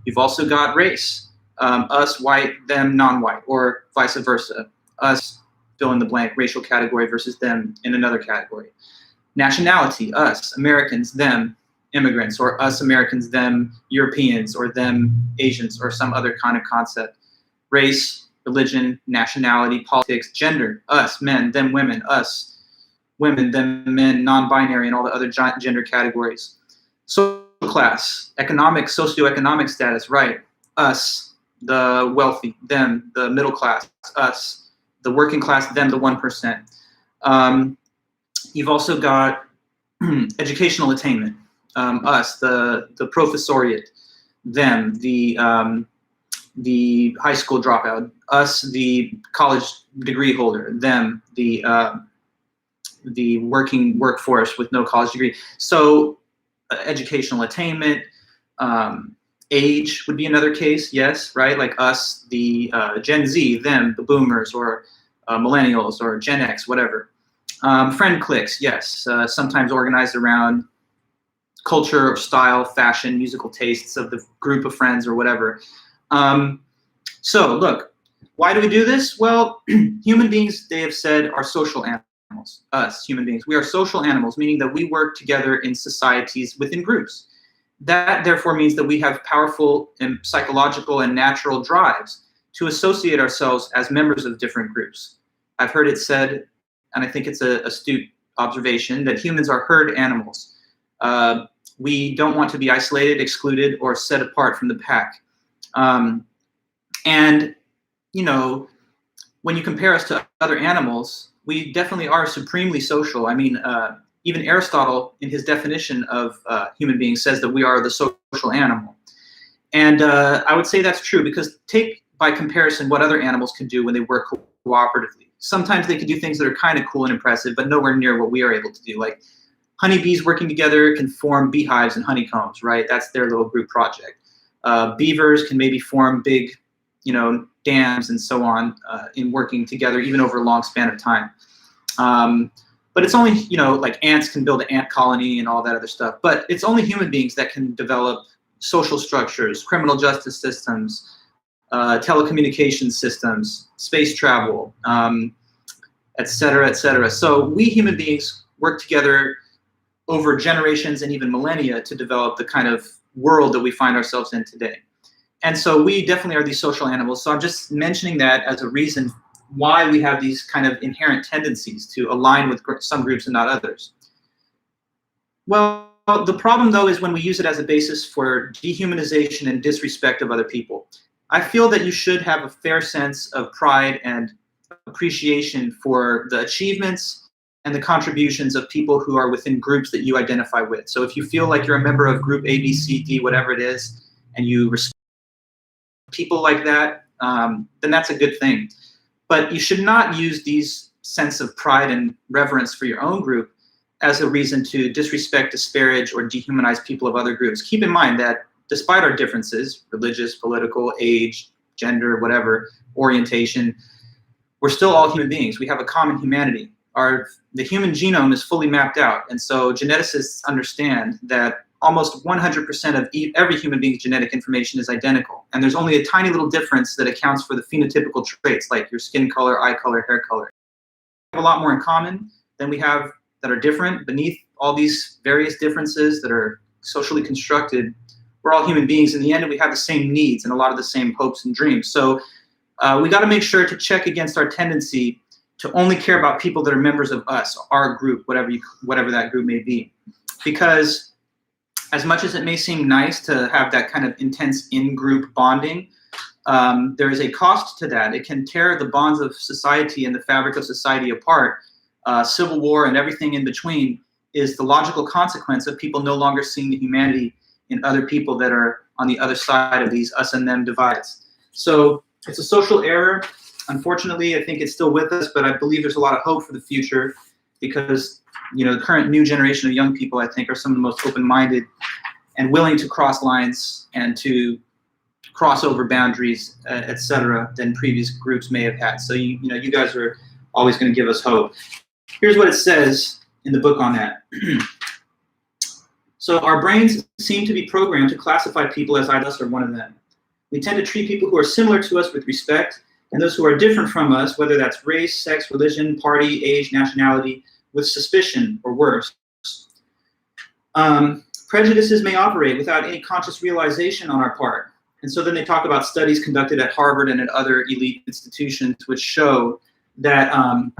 You've also got race, us, white, them, non-white, or vice versa. Us, fill in the blank, racial category versus them in another category. Nationality, us, Americans, them, immigrants, or us, Americans, them, Europeans, or them, Asians, or some other kind of concept. Race, religion, nationality, politics, gender, us, men, them, women, us, women, them, men, non-binary, and all the other gender categories. Social class, economic, socioeconomic status, right? Us, the wealthy, them, the middle class, us, the working class, them, the 1%. You've also got educational attainment, us, the professoriate, them, the high school dropout, us, the college degree holder, them, the working workforce with no college degree. So educational attainment, age would be another case, yes, right? Like us, the Gen Z, them, the boomers, or millennials, or Gen X, whatever. Friend cliques, yes, sometimes organized around culture, style, fashion, musical tastes of the group of friends or whatever. So look, why do we do this? Well, human beings, they have said, are social animals. Us, human beings, we are social animals, meaning that we work together in societies within groups. That therefore means that we have powerful and psychological and natural drives to associate ourselves as members of different groups. I've heard it said, and I think it's an astute observation, that humans are herd animals. We don't want to be isolated, excluded, or set apart from the pack. And, when you compare us to other animals, we definitely are supremely social. I mean, even Aristotle, in his definition of human beings, says that we are the social animal. And I would say that's true, because take, by comparison, what other animals can do when they work cooperatively. Sometimes they can do things that are kind of cool and impressive, but nowhere near what we are able to do. Like honeybees working together can form beehives and honeycombs, right? That's their little group project. Beavers can maybe form big, dams and so on in working together, even over a long span of time. But it's only, like ants can build an ant colony and all that other stuff. But it's only human beings that can develop social structures, criminal justice systems, telecommunications systems, space travel, et cetera, et cetera. So we human beings work together over generations and even millennia to develop the kind of world that we find ourselves in today. And so we definitely are these social animals. So I'm just mentioning that as a reason why we have these kind of inherent tendencies to align with some groups and not others. Well, the problem, though, is when we use it as a basis for dehumanization and disrespect of other people. I feel that you should have a fair sense of pride and appreciation for the achievements and the contributions of people who are within groups that you identify with. So if you feel like you're a member of group A, B, C, D, whatever it is, and you respect people like that, then that's a good thing. But you should not use these sense of pride and reverence for your own group as a reason to disrespect, disparage, or dehumanize people of other groups. Keep in mind that despite our differences, religious, political, age, gender, whatever, orientation, we're still all human beings. We have a common humanity. the human genome is fully mapped out. And so geneticists understand that almost 100% of every human being's genetic information is identical. And there's only a tiny little difference that accounts for the phenotypical traits, like your skin color, eye color, hair color. We have a lot more in common than we have that are different. Beneath all these various differences that are socially constructed, we're all human beings in the end, and we have the same needs and a lot of the same hopes and dreams. So we got to make sure to check against our tendency to only care about people that are members of us, our group, whatever that group may be. Because as much as it may seem nice to have that kind of intense in-group bonding, there is a cost to that. It can tear the bonds of society and the fabric of society apart. Civil war and everything in between is the logical consequence of people no longer seeing the humanity in other people that are on the other side of these us and them divides. So it's a social error. Unfortunately, I think it's still with us, but I believe there's a lot of hope for the future because, you know, the current new generation of young people, I think, are some of the most open-minded and willing to cross lines and to cross over boundaries, et cetera, than previous groups may have had. So, you know, you guys are always going to give us hope. Here's what it says in the book on that. So our brains seem to be programmed to classify people as I, us, or one of them. We tend to treat people who are similar to us with respect, and those who are different from us, whether that's race, sex, religion, party, age, nationality, with suspicion or worse. Prejudices may operate without any conscious realization on our part. And so then they talk about studies conducted at Harvard and at other elite institutions which show that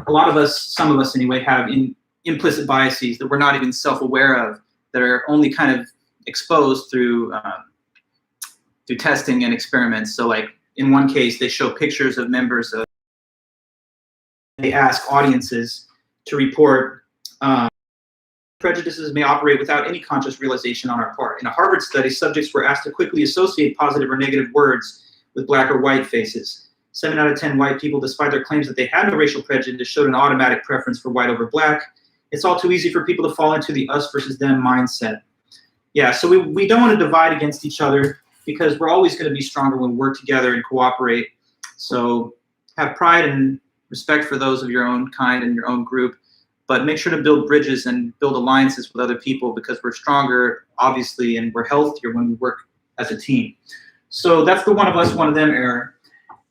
a lot of us, some of us anyway, have implicit biases that we're not even self-aware of, that are only kind of exposed through testing and experiments. So like in one case, they show pictures of members of, they ask audiences to report prejudices may operate without any conscious realization on our part. In a Harvard study, subjects were asked to quickly associate positive or negative words with black or white faces. 7 out of 10 white people, despite their claims that they had no racial prejudice, showed an automatic preference for white over black. It's all too easy for people to fall into the us versus them mindset. Yeah, so we don't want to divide against each other because we're always going to be stronger when we work together and cooperate. So have pride and respect for those of your own kind and your own group, but make sure to build bridges and build alliances with other people because we're stronger, obviously, and we're healthier when we work as a team. So that's the one of us, one of them error.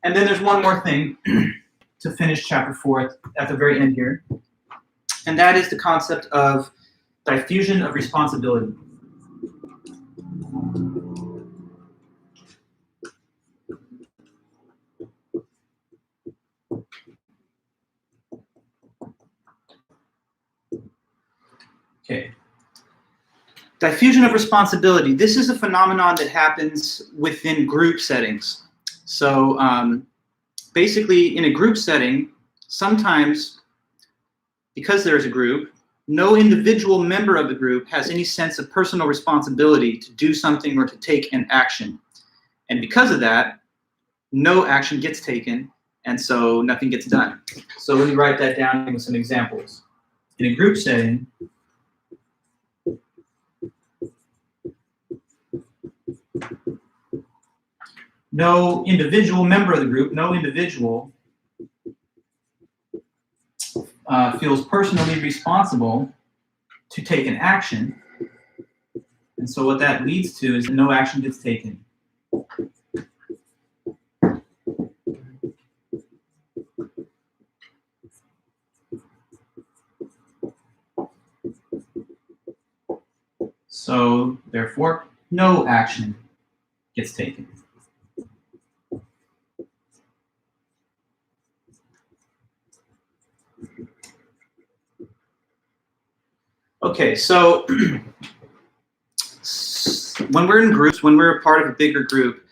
And then there's one more thing to finish chapter 4 at the very end here. And that is the concept of diffusion of responsibility. Okay. Diffusion of responsibility. This is a phenomenon that happens within group settings. So basically, in a group setting, sometimes, because there's a group, no individual member of the group has any sense of personal responsibility to do something or to take an action. And because of that, no action gets taken, and so nothing gets done. So let me write that down with some examples. In a group setting, no individual member of the group, no individual feels personally responsible to take an action. And so what that leads to is no action gets taken. So therefore, no action gets taken. Okay, so when we're in groups, when we're a part of a bigger group,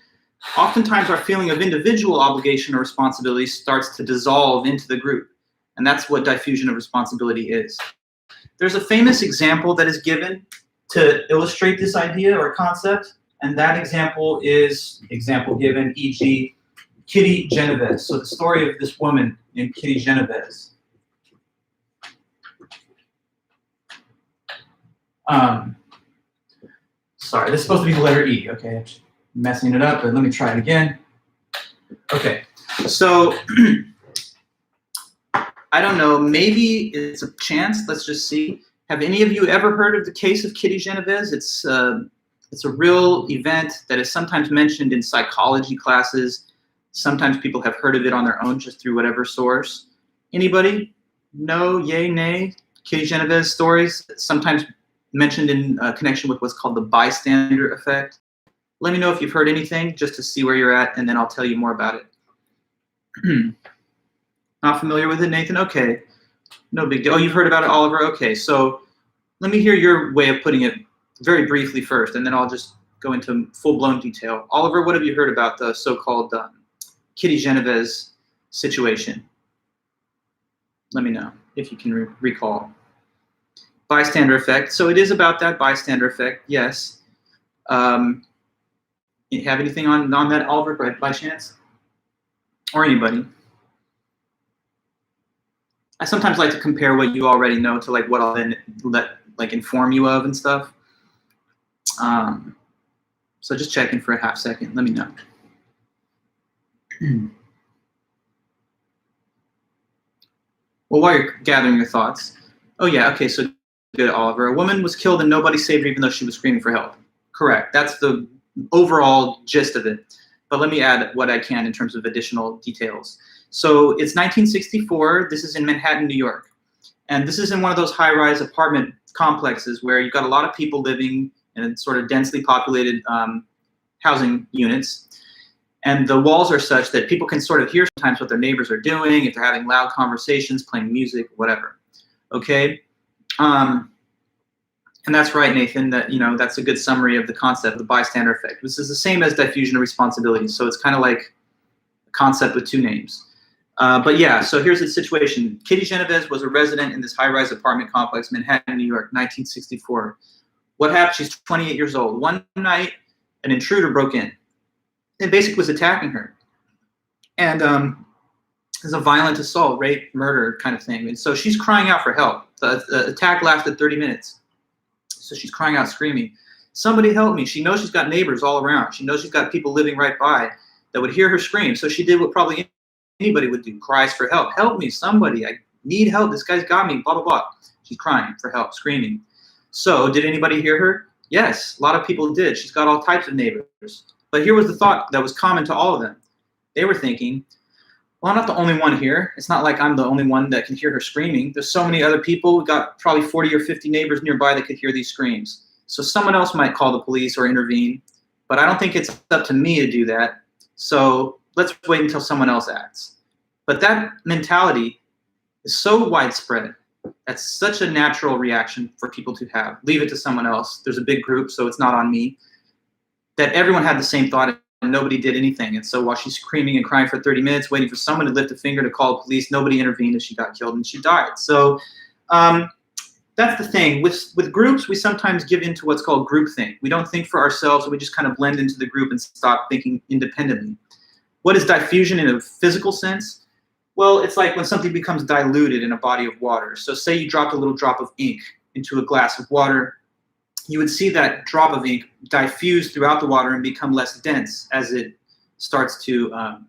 oftentimes our feeling of individual obligation or responsibility starts to dissolve into the group. And that's what diffusion of responsibility is. There's a famous example that is given to illustrate this idea or concept, and that example is example given, e.g., Kitty Genovese. So the story of this woman named Kitty Genovese. Sorry, this is supposed to be the letter E. Okay, I'm messing it up, but let me try it again. Okay, so I don't know, maybe it's a chance. Let's just see. Have any of you ever heard of the case of Kitty Genovese? It's a real event that is sometimes mentioned in psychology classes. Sometimes people have heard of it on their own just through whatever source. Anybody? No? Yay? Nay? Kitty Genovese stories, sometimes mentioned in connection with what's called the bystander effect. Let me know if you've heard anything, just to see where you're at, and then I'll tell you more about it. Not familiar with it, Nathan? Okay. No big deal. Oh, you've heard about it, Oliver? Okay, so let me hear your way of putting it very briefly first, and then I'll just go into full-blown detail. Oliver, what have you heard about the so-called Kitty Genovese situation? Let me know if you can recall. Bystander effect. So it is about that bystander effect, yes. You have anything on that, Oliver, by chance? Or anybody? I sometimes like to compare what you already know to like what I'll then inform you of and stuff. So just checking for a half second. Let me know. Well, while you're gathering your thoughts. Oh yeah, okay, so good, Oliver. A woman was killed and nobody saved her even though she was screaming for help. Correct, that's the overall gist of it. But let me add what I can in terms of additional details. So it's 1964, this is in Manhattan, New York. And this is in one of those high-rise apartment complexes where you've got a lot of people living in sort of densely populated housing units. And the walls are such that people can sort of hear sometimes what their neighbors are doing, if they're having loud conversations, playing music, whatever. Okay? And that's right, Nathan, that, you know, that's a good summary of the concept, the bystander effect. This is the same as diffusion of responsibility. So it's kind of like a concept with two names. But yeah, so here's the situation. Kitty Genovese was a resident in this high-rise apartment complex, Manhattan, New York, 1964. What happened? She's 28 years old. One night, an intruder broke in and basically was attacking her. And it's a violent assault, rape, murder kind of thing. And so she's crying out for help. The attack lasted 30 minutes. So she's crying out, screaming, somebody help me. She knows she's got neighbors all around. She knows she's got people living right by that would hear her scream. So she did what probably anybody would do, cries for help. Help me, somebody, I need help. This guy's got me, blah, blah, blah. She's crying for help, screaming. So did anybody hear her? Yes, a lot of people did. She's got all types of neighbors. But here was the thought that was common to all of them. They were thinking, well, I'm not the only one here. It's not like I'm the only one that can hear her screaming. There's so many other people. We've got probably 40 or 50 neighbors nearby that could hear these screams. So someone else might call the police or intervene, but I don't think it's up to me to do that. So let's wait until someone else acts. But that mentality is so widespread. That's such a natural reaction for people to have. Leave it to someone else. There's a big group, so it's not on me. That everyone had the same thought and nobody did anything. And so while she's screaming and crying for 30 minutes, waiting for someone to lift a finger to call the police, nobody intervened and she got killed and she died. So that's the thing. With groups, we sometimes give into what's called groupthink. We don't think for ourselves, we just kind of blend into the group and stop thinking independently. What is diffusion in a physical sense? Well, it's like when something becomes diluted in a body of water. So say you dropped a little drop of ink into a glass of water, you would see that drop of ink diffuse throughout the water and become less dense as it starts to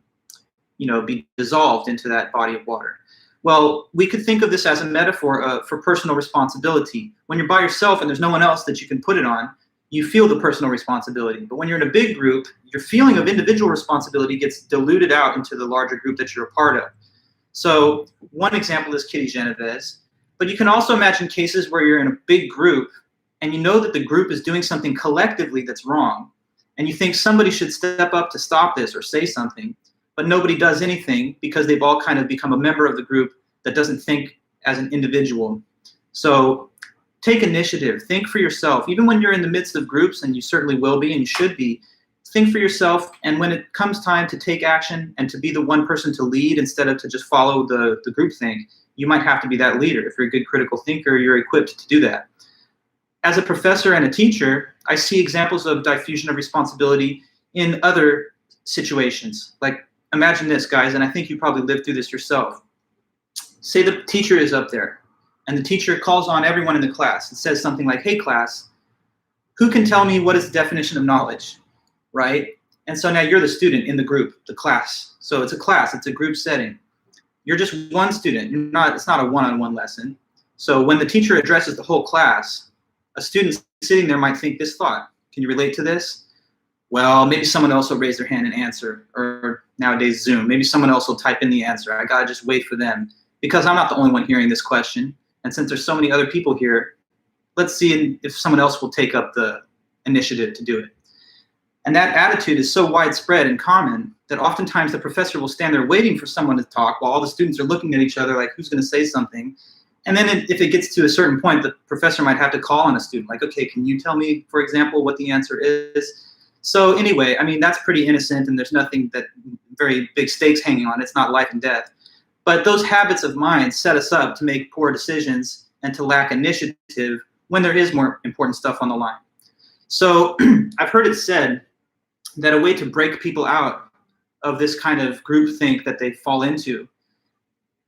be dissolved into that body of water. Well, we could think of this as a metaphor for personal responsibility. When you're by yourself and there's no one else that you can put it on, you feel the personal responsibility. But when you're in a big group, your feeling of individual responsibility gets diluted out into the larger group that you're a part of. So one example is Kitty Genovese, but you can also imagine cases where you're in a big group and you know that the group is doing something collectively that's wrong, and you think somebody should step up to stop this or say something, but nobody does anything because they've all kind of become a member of the group that doesn't think as an individual. So take initiative, think for yourself. Even when you're in the midst of groups, and you certainly will be and you should be, think for yourself, and when it comes time to take action and to be the one person to lead instead of to just follow the group think, you might have to be that leader. If you're a good critical thinker, you're equipped to do that. As a professor and a teacher, I see examples of diffusion of responsibility in other situations. Like, imagine this, guys, and I think you probably lived through this yourself. Say the teacher is up there, and the teacher calls on everyone in the class and says something like, hey, class, who can tell me what is the definition of knowledge, right? And so now you're the student in the group, the class. So it's a class, it's a group setting. You're just one student. It's not a one-on-one lesson. So when the teacher addresses the whole class, a student sitting there might think this thought. Can you relate to this? Well, maybe someone else will raise their hand and answer, or nowadays Zoom. Maybe someone else will type in the answer. I gotta just wait for them because I'm not the only one hearing this question. And since there's so many other people here, let's see if someone else will take up the initiative to do it. And that attitude is so widespread and common that oftentimes the professor will stand there waiting for someone to talk while all the students are looking at each other like, who's gonna say something? And then if it gets to a certain point, the professor might have to call on a student, like, okay, can you tell me, for example, what the answer is? So anyway, I mean, that's pretty innocent and there's nothing that very big stakes hanging on. It's not life and death. But those habits of mind set us up to make poor decisions and to lack initiative when there is more important stuff on the line. So I've heard it said that a way to break people out of this kind of groupthink that they fall into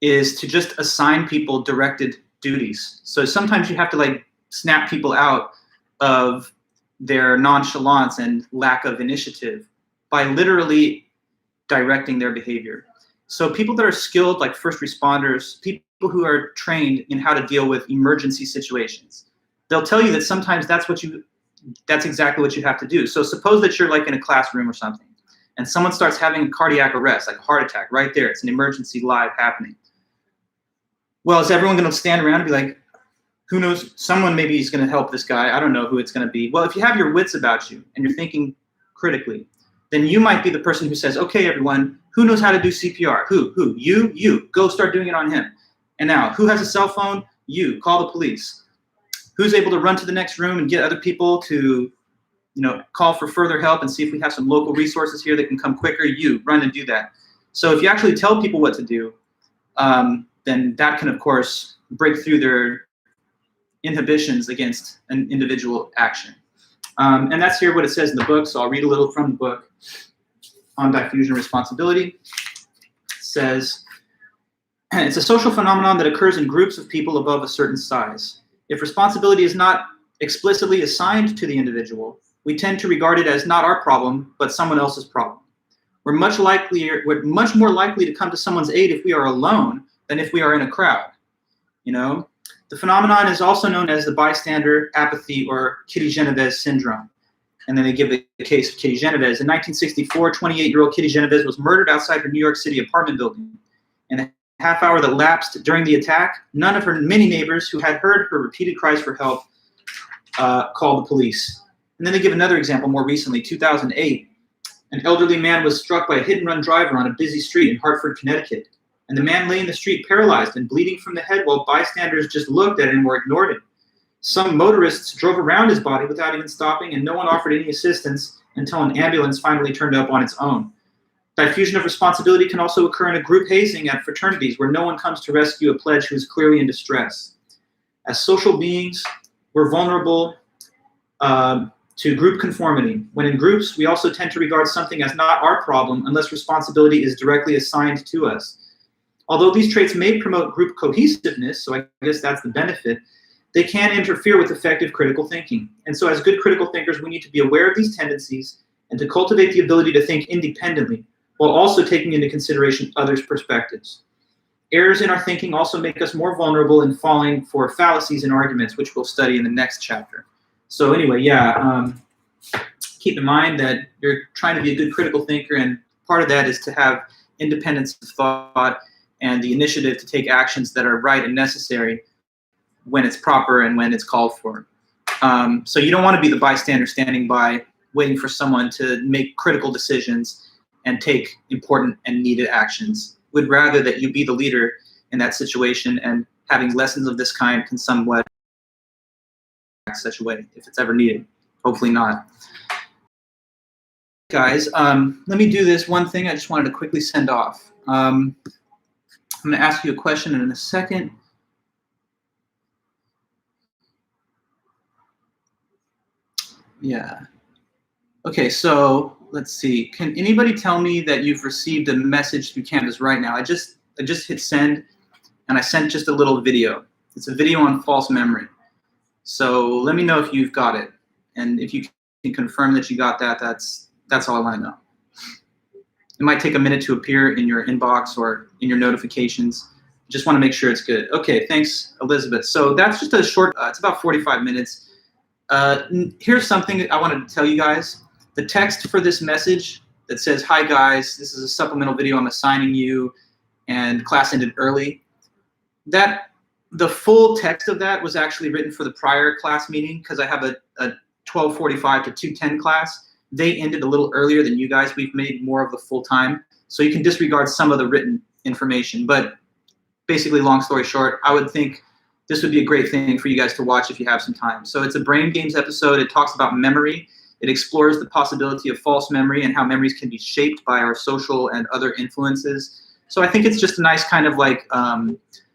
is to just assign people directed duties. So sometimes you have to like snap people out of their nonchalance and lack of initiative by literally directing their behavior. So people that are skilled, like first responders, people who are trained in how to deal with emergency situations, they'll tell you that sometimes that's exactly what you have to do. So suppose that you're like in a classroom or something, and someone starts having a cardiac arrest, like a heart attack right there. It's an emergency live happening. Well, is everyone gonna stand around and be like, who knows, someone maybe is gonna help this guy, I don't know who it's gonna be. Well, if you have your wits about you and you're thinking critically, then you might be the person who says, okay, everyone, who knows how to do CPR? Who? You, go start doing it on him. And now, who has a cell phone? You, call the police. Who's able to run to the next room and get other people to, call for further help and see if we have some local resources here that can come quicker? You, run and do that. So if you actually tell people what to do, then that can, of course, break through their inhibitions against an individual action. And that's here what it says in the book, so I'll read a little from the book on diffusion of responsibility. It says, it's a social phenomenon that occurs in groups of people above a certain size. If responsibility is not explicitly assigned to the individual, we tend to regard it as not our problem, but someone else's problem. We're much more likely to come to someone's aid if we are alone than if we are in a crowd. The phenomenon is also known as the bystander apathy or Kitty Genovese syndrome. And then they give the case of Kitty Genovese. In 1964, 28-year-old Kitty Genovese was murdered outside her New York City apartment building. In the half hour that lapsed during the attack, none of her many neighbors who had heard her repeated cries for help called the police. And then they give another example more recently, 2008. An elderly man was struck by a hit-and-run driver on a busy street in Hartford, Connecticut. And the man lay in the street paralyzed and bleeding from the head while bystanders just looked at him or ignored him. Some motorists drove around his body without even stopping, and no one offered any assistance until an ambulance finally turned up on its own. Diffusion of responsibility can also occur in a group hazing at fraternities where no one comes to rescue a pledge who is clearly in distress. As social beings, we're vulnerable to group conformity. When in groups, we also tend to regard something as not our problem unless responsibility is directly assigned to us. Although these traits may promote group cohesiveness, so I guess that's the benefit, they can interfere with effective critical thinking. And so as good critical thinkers, we need to be aware of these tendencies and to cultivate the ability to think independently while also taking into consideration others' perspectives. Errors in our thinking also make us more vulnerable in falling for fallacies and arguments, which we'll study in the next chapter. So anyway, keep in mind that you're trying to be a good critical thinker, and part of that is to have independence of thought and the initiative to take actions that are right and necessary when it's proper and when it's called for. So you don't want to be the bystander standing by waiting for someone to make critical decisions and take important and needed actions. We'd rather that you be the leader in that situation, and having lessons of this kind can somewhat act such a way if it's ever needed. Hopefully not. Guys, let me do this one thing I just wanted to quickly send off. I'm going to ask you a question in a second. Yeah. Okay, so let's see. Can anybody tell me that you've received a message through Canvas right now? I just hit send, and I sent just a little video. It's a video on false memory. So let me know if you've got it, and if you can confirm that you got that, that's all I want to know. It might take a minute to appear in your inbox or in your notifications. Just want to make sure it's good. Okay, thanks, Elizabeth. So that's just a short, it's about 45 minutes. Here's something I wanted to tell you guys. The text for this message that says, "Hi guys, this is a supplemental video I'm assigning you, and class ended early." The full text of that was actually written for the prior class meeting, because I have a 12:45 to 2:10 class. They ended a little earlier than you guys. We've made more of the full time. So you can disregard some of the written information. But basically, long story short, I would think this would be a great thing for you guys to watch if you have some time. So it's a brain games episode. It talks about memory. It explores the possibility of false memory and how memories can be shaped by our social and other influences. So I think it's just a nice kind of like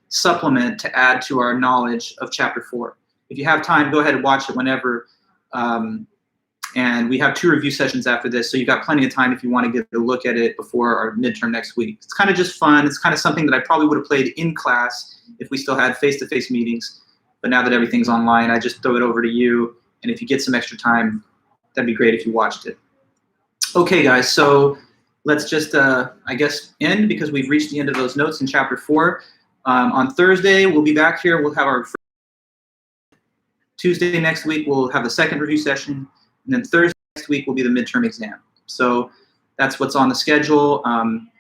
supplement to add to our knowledge of Chapter 4. If you have time, go ahead and watch it whenever. And we have 2 review sessions after this, so you've got plenty of time if you want to get a look at it before our midterm next week. It's kind of just fun. It's kind of something that I probably would have played in class if we still had face-to-face meetings. But now that everything's online, I just throw it over to you. And if you get some extra time, that'd be great if you watched it. Okay, guys, so let's just, I guess, end, because we've reached the end of those notes in Chapter 4. On Thursday, we'll be back here. We'll have our Tuesday next week, we'll have the second review session. And then Thursday next week will be the midterm exam. So that's what's on the schedule.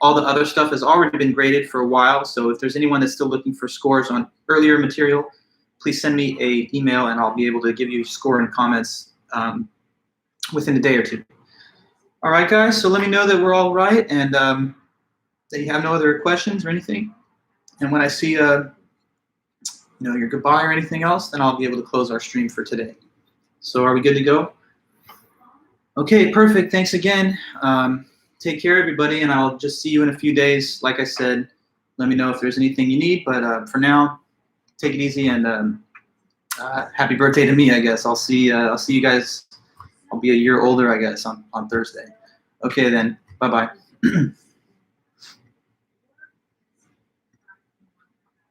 All the other stuff has already been graded for a while. So if there's anyone that's still looking for scores on earlier material, please send me an email and I'll be able to give you score and comments within a day or 2. All right, guys. So let me know that we're all right and that you have no other questions or anything. And when I see your goodbye or anything else, then I'll be able to close our stream for today. So are we good to go? Okay, perfect. Thanks again. Take care, everybody, and I'll just see you in a few days. Like I said, let me know if there's anything you need. But for now, take it easy and happy birthday to me. I guess I'll see you guys. I'll be a year older, I guess, on Thursday. Okay, then. Bye-bye.